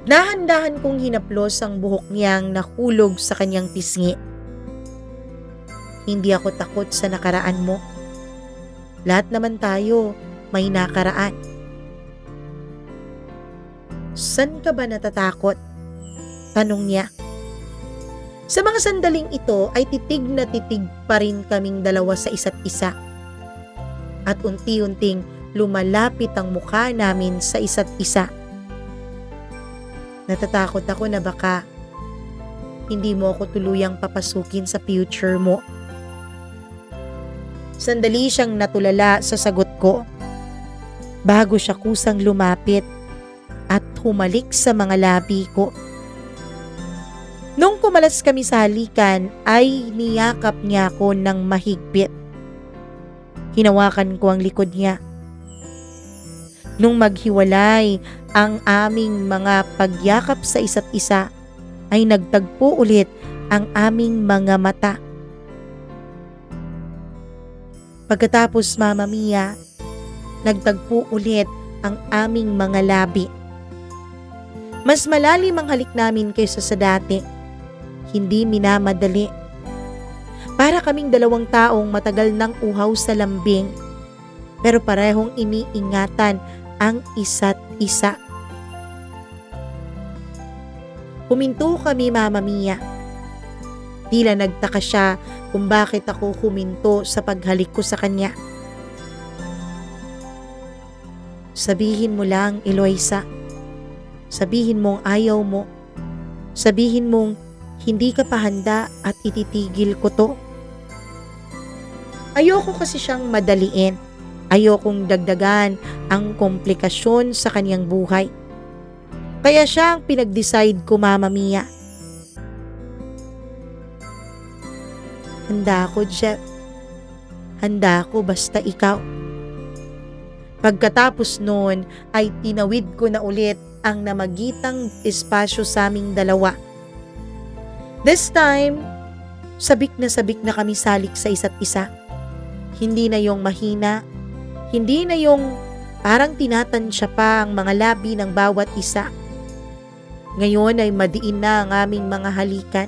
Dahan-dahan kong hinaplos ang buhok niyang nahulog sa kanyang pisngi. "Hindi ako takot sa nakaraan mo. Lahat naman tayo may nakaraan." "San ka ba natatakot?" tanong niya. Sa mga sandaling ito ay titig na titig pa rin kaming dalawa sa isa't isa. At unti-unting lumalapit ang mukha namin sa isa't isa. Natatakot ako na baka hindi mo ako tuluyang papasukin sa future mo. Sandali siyang natulala sa sagot ko bago siya kusang lumapit at humalik sa mga labi ko. Nung kumalas kami sa halikan ay niyakap niya ako ng mahigpit. Hinawakan ko ang likod niya. Nung maghiwalay ang aming mga pagyakap sa isa't isa, ay nagtagpo ulit ang aming mga mata. Pagkatapos, Mama Mia, nagtagpo ulit ang aming mga labi. Mas malalim ang halik namin kaysa sa dati. Hindi minamadali. Para kaming dalawang taong matagal nang uhaw sa lambing, pero parehong iniingatan ang isa't isa. Huminto kami, Mama Mia. Tila nagtaka siya kung bakit ako huminto sa paghalik ko sa kanya. "Sabihin mo lang, Eloisa. Sabihin mong ayaw mo. Sabihin mong hindi ka pa handa at ititigil ko to." Ayoko kasi siyang madaliin. Ayokong dagdagan ang komplikasyon sa kanyang buhay. Kaya siya ang pinag-decide ko, Mama Mia. Handa ako, Jeff. Handa ako basta ikaw. Pagkatapos noon ay tinawid ko na ulit ang namagitang espasyo sa aming dalawa. This time, sabik na kami salik sa isa't isa. Hindi na yung mahina, hindi na yung parang tinatansya pa ang mga labi ng bawat isa. Ngayon ay madiin na ang aming mga halikan.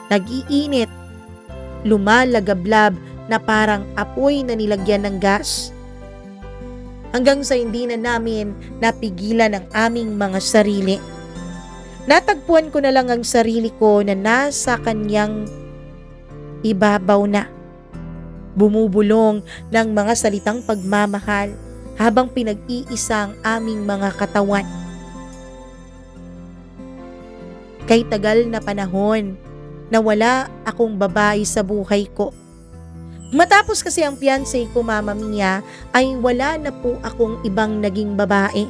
Nag-iinit, lumalagablab na parang apoy na nilagyan ng gas. Hanggang sa hindi na namin napigilan ang aming mga sarili. Natagpuan ko na lang ang sarili ko na nasa kanyang ibabaw na. Bumubulong ng mga salitang pagmamahal habang pinag-iisa ang aming mga katawan. Kay tagal na panahon na wala akong babae sa buhay ko. Matapos kasi ang fiancé ko, Mama Mia, ay wala na po akong ibang naging babae.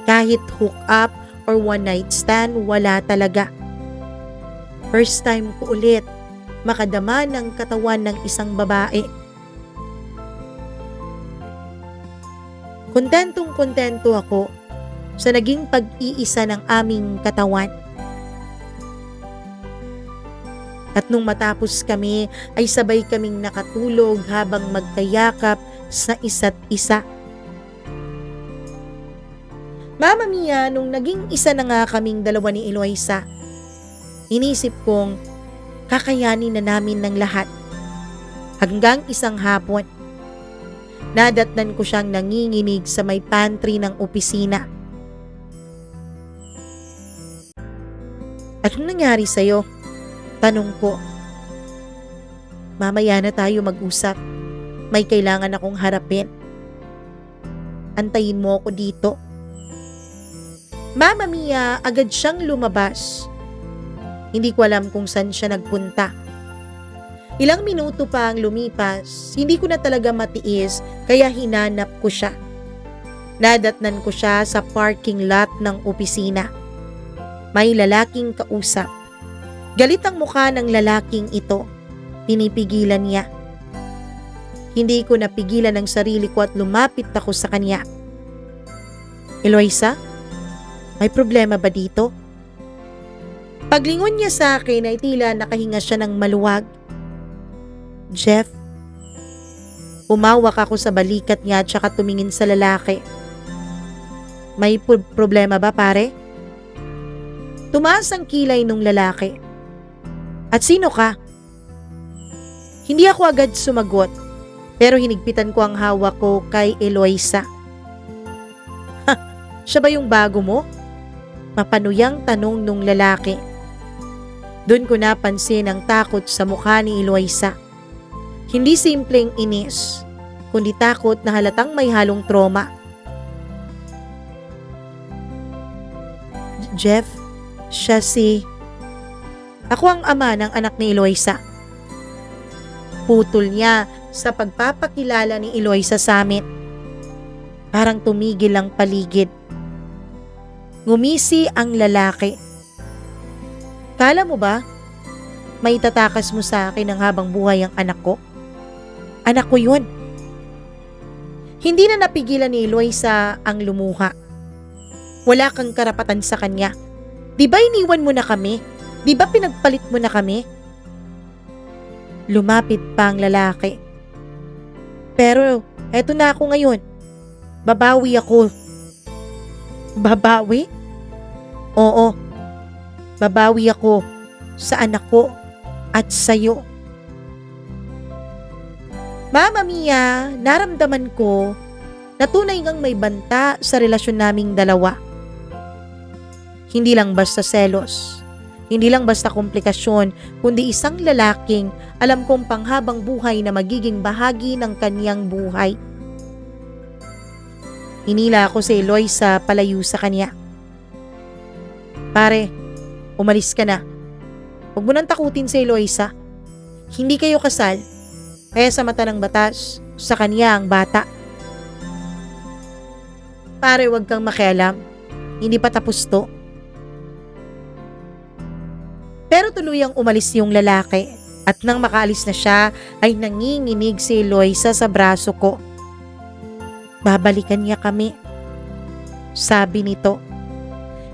Kahit hook up or one night stand, wala talaga. First time ko ulit makadama ng katawan ng isang babae. Kontentong-kontento ako sa naging pag-iisa ng aming katawan. At nung matapos kami ay sabay kaming nakatulog habang magkayakap sa isa't isa. Mama Mia, nung naging isa na nga kaming dalawa ni Eloisa, inisip kong kakayanin na namin ng lahat. Hanggang isang hapon, nadatnan ko siyang nanginginig sa may pantry ng opisina. Anong nangyari sa'yo? Tanong ko. Mamaya na tayo mag-usap. May kailangan akong harapin. Antayin mo ako dito. Mama Mia, agad siyang lumabas. Hindi ko alam kung saan siya nagpunta. Ilang minuto pa ang lumipas, hindi ko na talaga matiis kaya hinanap ko siya. Nadatnan ko siya sa parking lot ng opisina. May lalaking kausap. Galit ang mukha ng lalaking ito. Pinipigilan niya. Hindi ko napigilan ang sarili ko at lumapit ako sa kanya. Eloisa, may problema ba dito? Paglingon niya sa akin ay tila nakahinga siya ng maluwag. Jeff, umawak ako sa balikat niya at saka tumingin sa lalaki. May problema ba, pare? Tumaas ang kilay nung lalaki. At sino ka? Hindi ako agad sumagot, pero hinigpitan ko ang hawak ko kay Eloisa. Ha, siya ba yung bago mo? Mapanuyang tanong nung lalaki. Doon ko napansin ang takot sa mukha ni Eloisa. Hindi simpleng inis, kundi takot na halatang may halong trauma. Jeff, siya si... Ako ang ama ng anak ni Eloisa. Putol niya sa pagpapakilala ni Eloisa sa amin. Parang tumigil ang paligid. Ngumisi ang lalaki. Kala mo ba, may tatakas mo sa akin ng habang buhay ang anak ko? Anak ko yun. Hindi na napigilan ni Eloisa ang lumuha. Wala kang karapatan sa kanya. Di ba iniwan mo na kami? Di ba pinagpalit mo na kami? Lumapit pa ang lalaki. Pero eto na ako ngayon. Babawi ako. Babawi? Oo. Babawi ako sa anak ko at sa'yo. Mama Mia, naramdaman ko na tunay ngang may banta sa relasyon naming dalawa. Hindi lang basta selos. Hindi lang basta komplikasyon, kundi isang lalaking alam kong panghabang buhay na magiging bahagi ng kanyang buhay. Hinila ako si Eloisa palayo sa kanya. Pare, umalis ka na. Huwag mo nang takutin si Eloisa. Hindi kayo kasal, kaya sa mata ng batas, sa kanya ang bata. Pare, huwag kang makialam. Hindi pa tapos to. Pero tuluyang umalis yung lalaki at nang makaalis na siya ay nanginginig si Eloisa sa braso ko. Babalikan niya kami, sabi nito.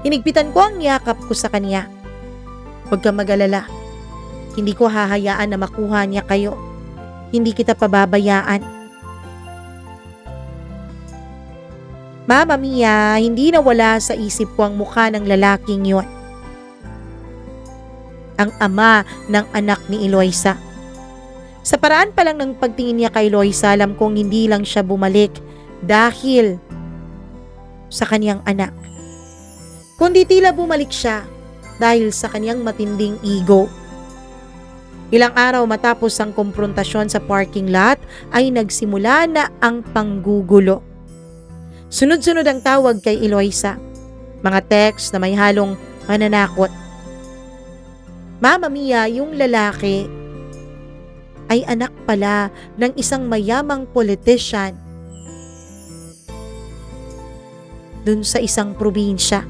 Hinigpitan ko ang yakap ko sa kanya. Huwag kang mag-alala. Hindi ko hahayaan na makuha niya kayo. Hindi kita pababayaan. Mama Mia, hindi nawala sa isip ko ang mukha ng lalaking yon. Ang ama ng anak ni Eloisa. Sa paraan pa lang ng pagtingin niya kay Eloisa, alam kong hindi lang siya bumalik dahil sa kanyang anak. Kundi tila bumalik siya dahil sa kanyang matinding ego. Ilang araw matapos ang komprontasyon sa parking lot ay nagsimula na ang panggugulo. Sunod-sunod ang tawag kay Eloisa. Mga text na may halong pananakot. Mama Mia, yung lalaki ay anak pala ng isang mayamang politician dun sa isang probinsya.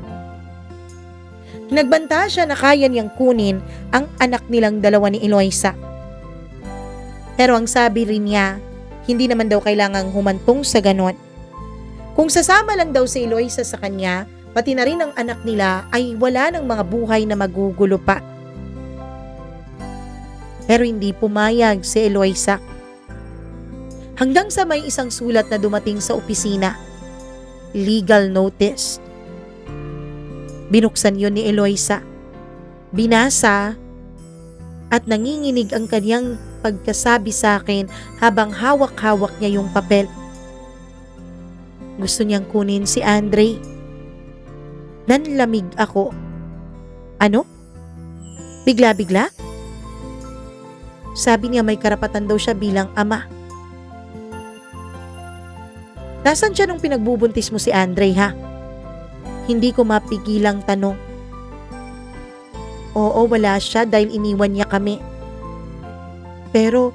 Nagbanta siya na kaya niyang kunin ang anak nilang dalawa ni Eloisa. Pero ang sabi rin niya, hindi naman daw kailangang humantong sa ganon. Kung sasama lang daw si Eloisa sa kanya, pati na rin ang anak nila ay wala ng mga buhay na magugulo pa. Pero hindi pumayag si Eloisa. Hanggang sa may isang sulat na dumating sa opisina. Legal notice. Binuksan yun ni Eloisa. Binasa at nanginginig ang kanyang pagkasabi sa akin habang hawak-hawak niya yung papel. Gusto niyang kunin si Andre. Nanlamig ako. Ano? Bigla-bigla? Sabi niya may karapatan daw siya bilang ama. Nasaan siya nung pinagbubuntis mo si Andre, ha? Hindi ko mapigilang tanong. Oo, wala siya dahil iniwan niya kami. Pero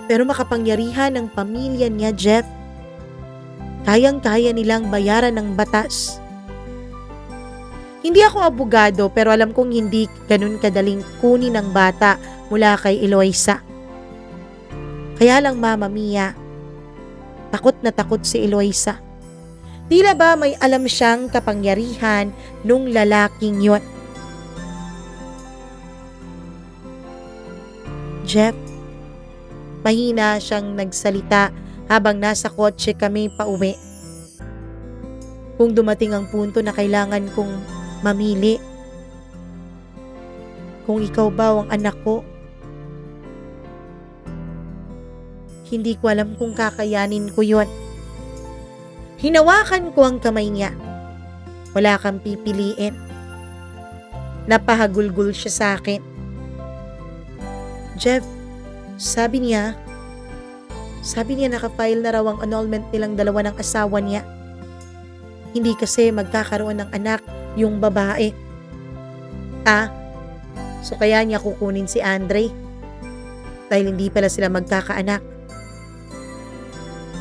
makapangyarihan ng pamilya niya, Jeff. Kayang-kaya nilang bayaran ng batas. Hindi ako abogado pero alam kong hindi ganun kadaling kunin ng bata mula kay Eloisa. Kaya lang Mama Mia, takot na takot si Eloisa. Tila ba may alam siyang kapangyarihan nung lalaking yon? Jeff, mahina siyang nagsalita habang nasa kotse kami pauwi. Kung dumating ang punto na kailangan kong mamili, kung ikaw ba ang anak ko, hindi ko alam kung kakayanin ko yon. Hinawakan ko ang kamay niya. Wala kang pipiliin. Napahagulgul siya sa akin. Jeff, sabi niya nakafile na raw ang annulment nilang dalawa ng asawa niya. Hindi kasi magkakaroon ng anak yung babae. So kaya niya kukunin si Andre? Dahil hindi pala sila magkakaanak.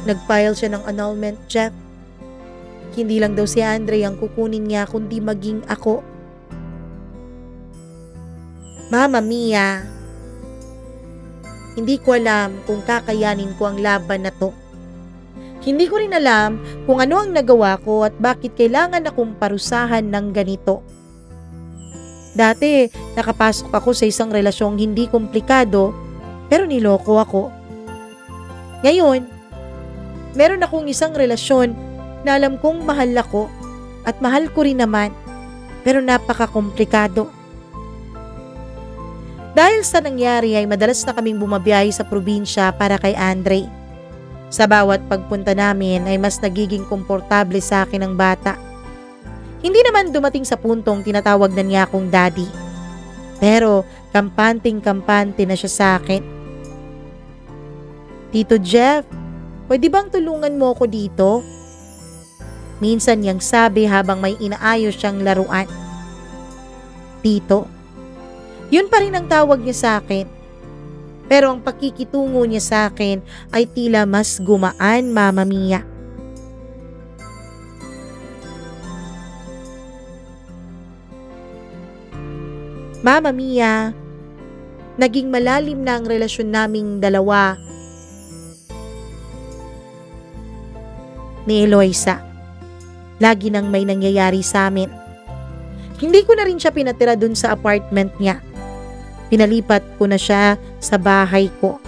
Nag-file siya ng annulment, Jeff. Hindi lang daw si Andre ang kukunin niya kundi maging ako. Mama Mia, hindi ko alam kung kakayanin ko ang laban na to. Hindi ko rin alam kung ano ang nagawa ko at bakit kailangan akong parusahan ng ganito. Dati, nakapasok ako sa isang relasyong hindi komplikado pero niloko ako. Ngayon, meron akong isang relasyon na alam kong mahal ako at mahal ko rin naman pero napaka-komplikado. Dahil sa nangyari ay madalas na kaming bumabiyahe sa probinsya para kay Andre. Sa bawat pagpunta namin ay mas nagiging komportable sa akin ang bata. Hindi naman dumating sa puntong tinatawag na niya akong daddy. Pero kampanting-kampante na siya sa akin. Tito Jeff, pwede bang tulungan mo ako dito? Minsan niyang sabi habang may inaayos siyang laruan. Tito. Yun pa rin ang tawag niya sa akin. Pero ang pakikitungo niya sa akin ay tila mas gumaan, Mama Mia. Mama Mia, naging malalim na ang relasyon naming dalawa ni Eloisa. Lagi nang may nangyayari sa amin. Hindi ko na rin siya pinatira dun sa apartment niya. Pinalipat ko na siya sa bahay ko.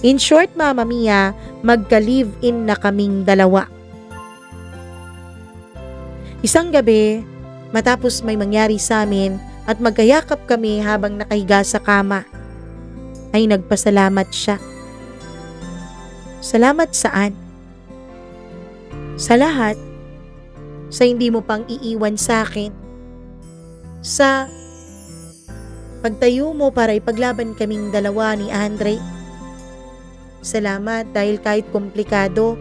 In short, Mama Mia, magka-live-in na kaming dalawa. Isang gabi, matapos may mangyari sa amin at magkayakap kami habang nakahiga sa kama, ay nagpasalamat siya. Salamat saan? Sa lahat. Sa hindi mo pang iiwan sa akin. Sa pagtayo mo para ipaglaban kaming dalawa ni Andre. Salamat dahil kahit komplikado,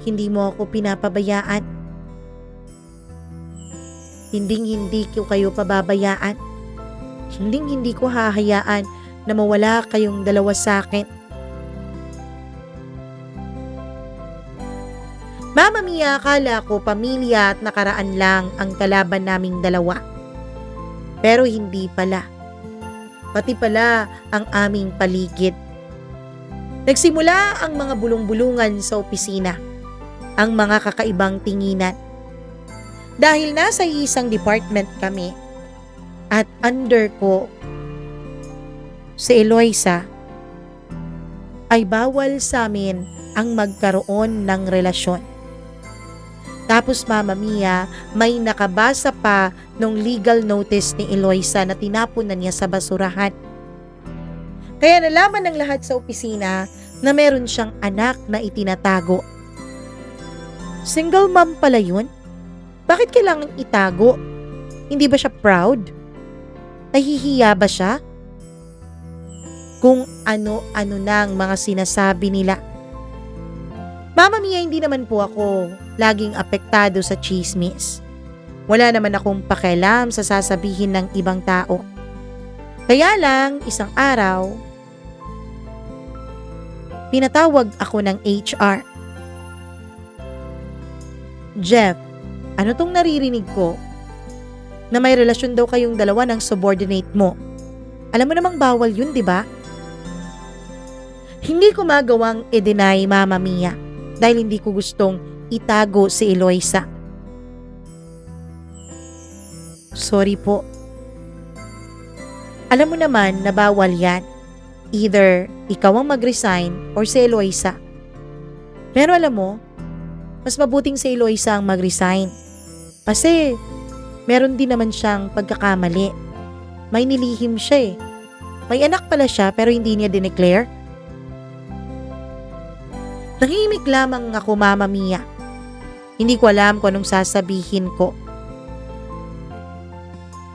hindi mo ako pinapabayaan. Hindi ko kayo pababayaan. Hindi ko hahayaan na mawala kayong dalawa sa akin. Mama Mia, akala ko pamilya at nakaraan lang ang kalaban naming dalawa. Pero hindi pala. Pati pala ang aming paligid. Nagsimula ang mga bulong-bulungan sa opisina. Ang mga kakaibang tinginan. Dahil nasa isang department kami at under ko si Eloisa, ay bawal sa amin ang magkaroon ng relasyon. Tapos Mama Mia, may nakabasa pa nung legal notice ni Eloisa na tinapon na niya sa basurahan. Kaya nalaman ng lahat sa opisina na meron siyang anak na itinatago. Single mom pala yun? Bakit kailangan itago? Hindi ba siya proud? Nahihiya ba siya? Kung ano-ano na ang mga sinasabi nila. Mama Mia, hindi naman po ako laging apektado sa chismis. Wala naman akong pakialam sa sasabihin ng ibang tao. Kaya lang, isang araw, pinatawag ako ng HR. Jeff, ano tong naririnig ko? Na may relasyon daw kayong dalawa ng subordinate mo. Alam mo namang bawal yun, di ba? Hindi ko magawang i-deny, Mama Mia, dahil hindi ko gustong itago si Eloisa. Sorry po. Alam mo naman na bawal yan. Either ikaw ang mag-resign or si Eloisa. Pero alam mo, mas mabuting si Eloisa ang mag-resign. Kasi meron din naman siyang pagkakamali. May nilihim siya eh. May anak pala siya pero hindi niya dineclare. Nangimik lamang ako, Mama Mia. Hindi ko alam kung anong sasabihin ko.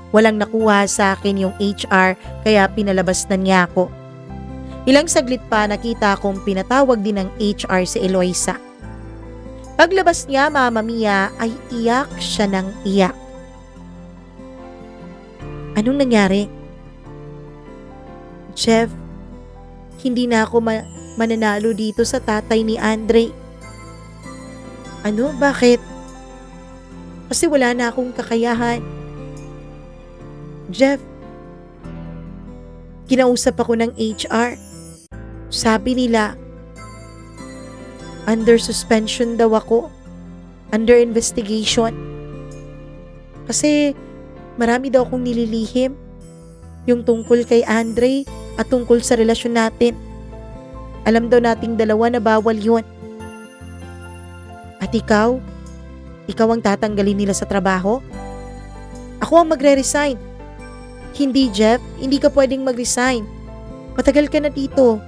Walang nakuha sa akin yung HR kaya pinalabas na niya ako. Ilang saglit pa nakita akong pinatawag din ng HR si Eloisa. Paglabas niya, Mama Mia, ay iyak siya ng iyak. Anong nangyari? Jeff, hindi na ako mananalo dito sa tatay ni Andre. Ano? Bakit? Kasi wala na akong kakayahan. Jeff, kinausap ako ng HR. Sabi nila, under suspension daw ako. Under investigation. Kasi marami daw akong nililihim. Yung tungkol kay Andre at tungkol sa relasyon natin. Alam daw nating dalawa na bawal yun. At ikaw? Ikaw ang tatanggalin nila sa trabaho? Ako ang magre-resign. Hindi, Jeff. Hindi ka pwedeng mag-resign. Matagal ka na dito.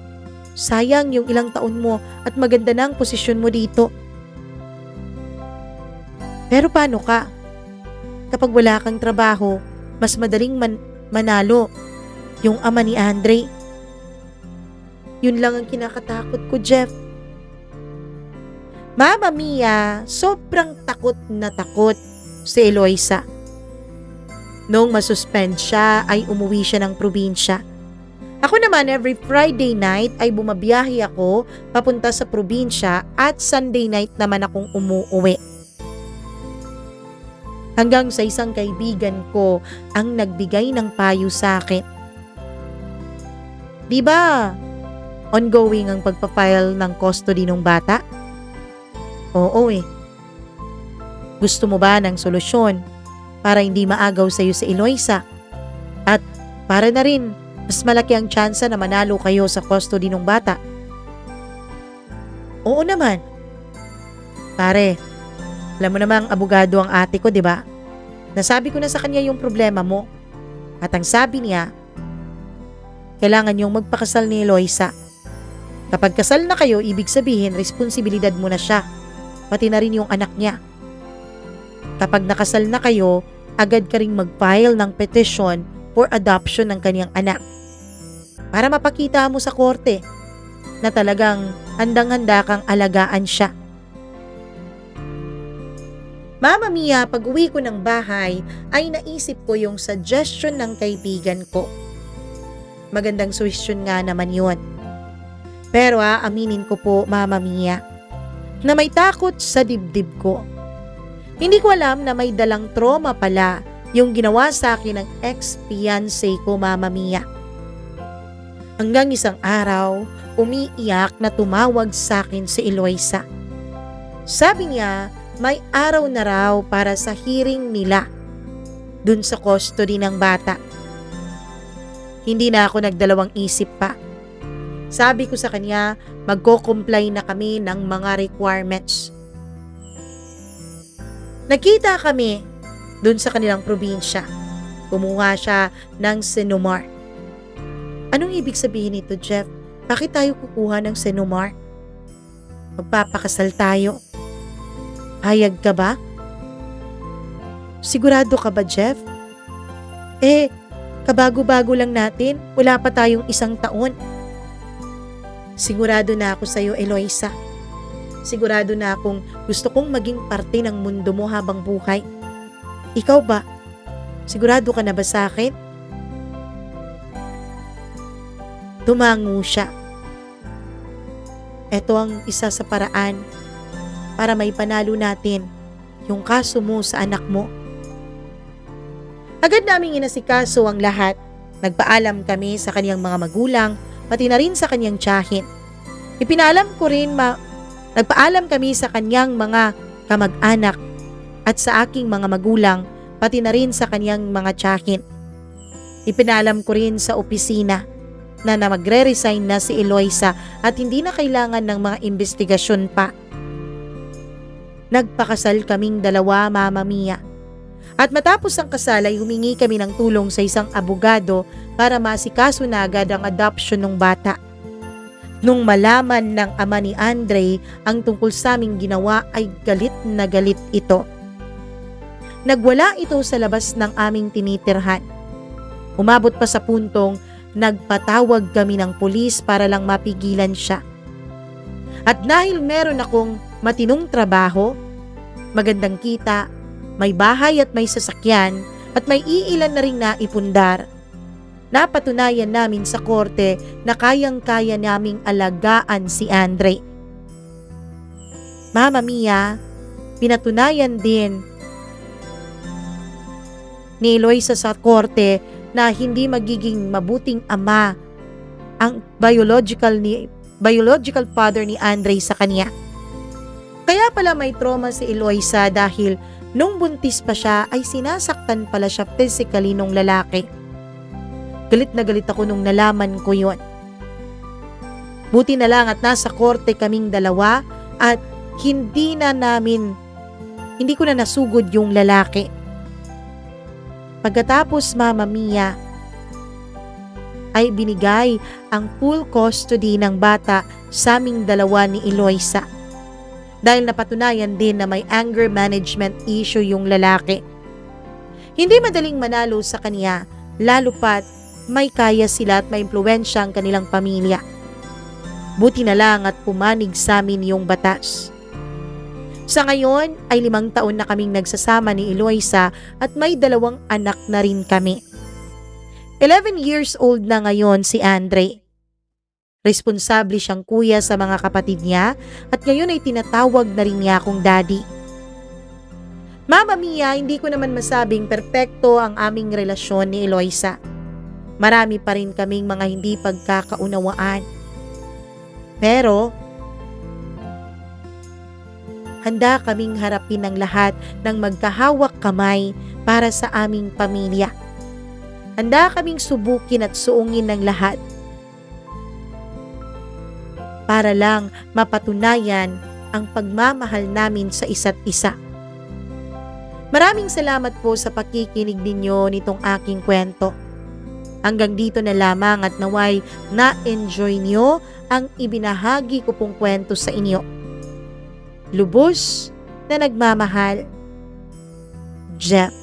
Sayang yung ilang taon mo at maganda na ang posisyon mo dito. Pero paano ka? Kapag wala kang trabaho, mas madaling manalo yung ama ni Andre. Yun lang ang kinakatakot ko, Jeff. Mama Mia, sobrang takot na takot si Eloisa. Noong masuspend siya ay umuwi siya ng probinsya. Ako naman every Friday night ay bumabiyahe ako papunta sa probinsya at Sunday night naman akong umuuwi. Hanggang sa isang kaibigan ko ang nagbigay ng payo sa akin. Di ba ongoing ang pagpapile ng custody ng bata? Oo eh. Gusto mo ba ng solusyon para hindi maagaw sa iyo si Eloisa? At para na rin mas malaki ang tsansa na manalo kayo sa custody ng bata. Oo naman. Pare, alam mo namang abogado ang ate ko, di ba? Nasabi ko na sa kanya yung problema mo. At ang sabi niya, kailangan yung magpakasal ni Eloisa. Kapag kasal na kayo, ibig sabihin, responsibilidad mo na siya. Pati na rin yung anak niya. Kapag nakasal na kayo, agad ka ring mag-file ng petition for adoption ng kanyang anak. Para mapakita mo sa korte na talagang handang-handa kang alagaan siya. Mama Mia, pag uwi ko ng bahay ay naisip ko yung suggestion ng kaibigan ko. Magandang suggestion nga naman yun. Pero aminin ko po, Mama Mia, na may takot sa dibdib ko. Hindi ko alam na may dalang trauma pala yung ginawa sa akin ng ex-fiancé ko, Mama Mia. Hanggang isang araw, umiiyak na tumawag sa akin si Eloisa. Sabi niya, may araw na raw para sa hearing nila dun sa custody ng bata. Hindi na ako nagdalawang isip pa. Sabi ko sa kanya, magko-comply na kami ng mga requirements. Nagkita kami dun sa kanilang probinsya. Kumuha siya ng Sinumar. Anong ibig sabihin nito, Jeff? Bakit tayo kukuha ng Sinumar? Magpapakasal tayo. Hayag ka ba? Sigurado ka ba, Jeff? Kabago-bago lang natin. Wala pa tayong 1 taon. Sigurado na ako sa'yo, Eloisa. Sigurado na akong gusto kong maging parte ng mundo mo habang buhay. Ikaw ba? Sigurado ka na ba sa akin? Tumango siya. Ito ang isa sa paraan para may panalo natin yung kaso mo sa anak mo. Agad naming inasikaso ang lahat. Nagpaalam kami sa kaniyang mga magulang, pati na rin sa kaniyang tiyahin. Nagpaalam kami sa kaniyang mga kamag-anak at sa aking mga magulang, pati na rin sa kaniyang mga tiyahin. Ipinalam ko rin sa opisina na magre-resign na si Eloisa at hindi na kailangan ng mga investigasyon pa. Nagpakasal kaming dalawa, Mama Mia. At matapos ang kasal ay humingi kami ng tulong sa isang abogado para masikaso na agad ang adoption ng bata. Nung malaman ng ama ni Andre ang tungkol sa aming ginawa ay galit na galit ito. Nagwala ito sa labas ng aming tinitirhan. Umabot pa sa puntong nagpatawag kami ng pulis para lang mapigilan siya. At dahil meron akong matinong trabaho, magandang kita, may bahay at may sasakyan at may iilan na ring naipundar, napatunayan namin sa korte na kayang-kaya naming alagaan si Andre. Mama Mia, pinatunayan din ni Eloisa sa korte na hindi magiging mabuting ama ang biological father ni Andre sa kanya. Kaya pala may trauma si Eloisa dahil nung buntis pa siya ay sinasaktan pala siya physically nung lalaki. Galit na galit ako nung nalaman ko yon. Buti na lang at nasa korte kaming dalawa at hindi ko na nasugod yung lalaki. Pagkatapos, Mama Mia, ay binigay ang full custody ng bata sa aming dalawa ni Eloisa. Dahil napatunayan din na may anger management issue yung lalaki. Hindi madaling manalo sa kanya, lalo pat may kaya sila at may impluwensya ang kanilang pamilya. Buti na lang at pumanig sa amin yung batas. Sa ngayon ay 5 taon na kaming nagsasama ni Eloisa at may 2 anak na rin kami. 11 years old na ngayon si Andre. Responsable siyang kuya sa mga kapatid niya at ngayon ay tinatawag na rin niya akong daddy. Mama Mia, hindi ko naman masabing perpekto ang aming relasyon ni Eloisa. Marami pa rin kaming mga hindi pagkakaunawaan. Pero handa kaming harapin ang lahat ng magkahawak kamay para sa aming pamilya. Handa kaming subukin at suungin ng lahat para lang mapatunayan ang pagmamahal namin sa isa't isa. Maraming salamat po sa pakikinig ninyo nitong aking kwento. Hanggang dito na lamang at naway na-enjoy nyo ang ibinahagi ko pong kwento sa inyo. Lubos na nagmamahal, Jeff.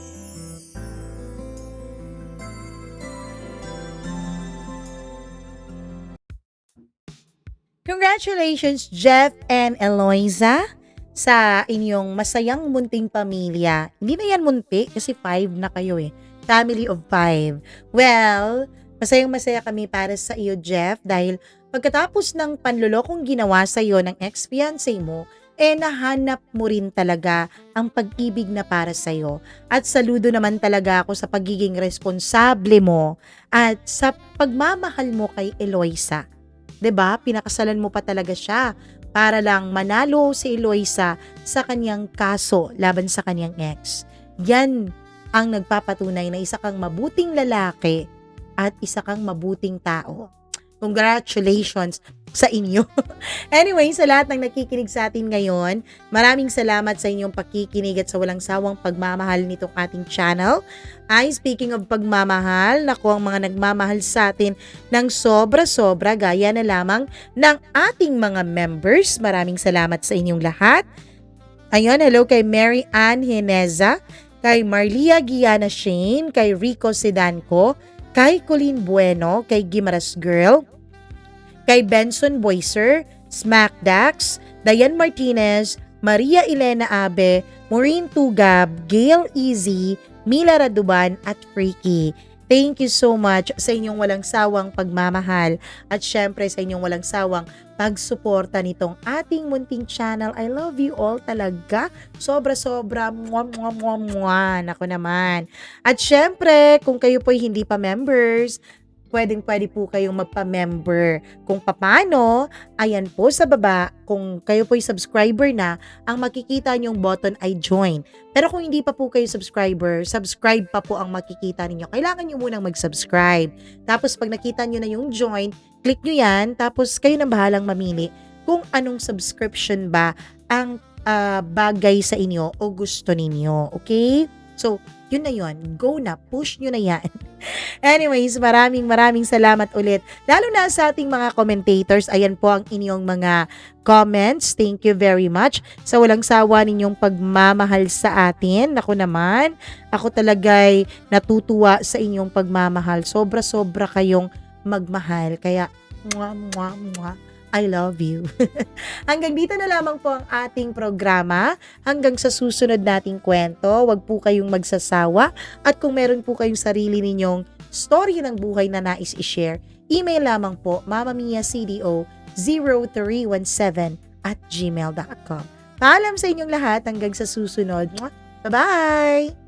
Congratulations, Jeff and Eloisa, sa inyong masayang munting pamilya. Hindi na yan munti kasi 5 na kayo eh. Family of 5. Well, masayang-masaya kami para sa iyo, Jeff, dahil pagkatapos ng panlulokong ginawa sa iyo ng ex-fiancé mo, nahanap mo rin talaga ang pag-ibig na para sa iyo. At saludo naman talaga ako sa pagiging responsable mo at sa pagmamahal mo kay Eloisa. 'Di ba? Pinakasalan mo pa talaga siya para lang manalo si Eloisa sa kanyang kaso laban sa kanyang ex. Yan ang nagpapatunay na isa kang mabuting lalaki at isa kang mabuting tao. Congratulations sa inyo. Anyway, sa lahat ng nakikinig sa atin ngayon, maraming salamat sa inyong pakikinig at sa walang sawang pagmamahal nitong ating channel. Speaking of pagmamahal, naku, ang mga nagmamahal sa atin ng sobra-sobra, gaya na lamang ng ating mga members. Maraming salamat sa inyong lahat. Ayun, hello kay Mary Ann Hineza, kay Marlia Giana Shane, kay Rico Sedanco, kay Colleen Bueno, kay Gimaras Girl, kay Benson Boyser, Smack Dax, Diane Martinez, Maria Elena Abe, Maureen Tugab, Gail Easy, Mila Raduban at Freaky. Thank you so much sa inyong walang sawang pagmamahal at syempre sa inyong walang sawang pagsuporta nitong ating munting channel. I love you all talaga. Sobra-sobra. Nako naman. At syempre, kung kayo po'y hindi pa members, pwede po kayong magpa-member. Kung paano, ayan po sa baba, kung kayo po'y subscriber na, ang makikita nyong button ay join. Pero kung hindi pa po kayo subscriber, subscribe pa po ang makikita ninyo. Kailangan nyo munang mag-subscribe. Tapos pag nakita nyo na yung join, click nyo yan, tapos kayo na bahalang mamili kung anong subscription ba ang bagay sa inyo o gusto ninyo. Okay? So, yun na yun. Go na. Push nyo na yan. Anyways, maraming salamat ulit. Lalo na sa ating mga commentators. Ayan po ang inyong mga comments. Thank you very much sa walang sawa ninyong pagmamahal sa atin. Ako naman, ako talagay natutuwa sa inyong pagmamahal. Sobra-sobra kayong magmahal. Kaya, I love you. Hanggang dito na lamang po ang ating programa. Hanggang sa susunod nating kwento. Huwag po kayong magsasawa. At kung meron po kayong sarili ninyong story ng buhay na nais i-share, email lamang po mamamiyacdo0317@gmail.com. Paalam sa inyong lahat hanggang sa susunod. Bye-bye!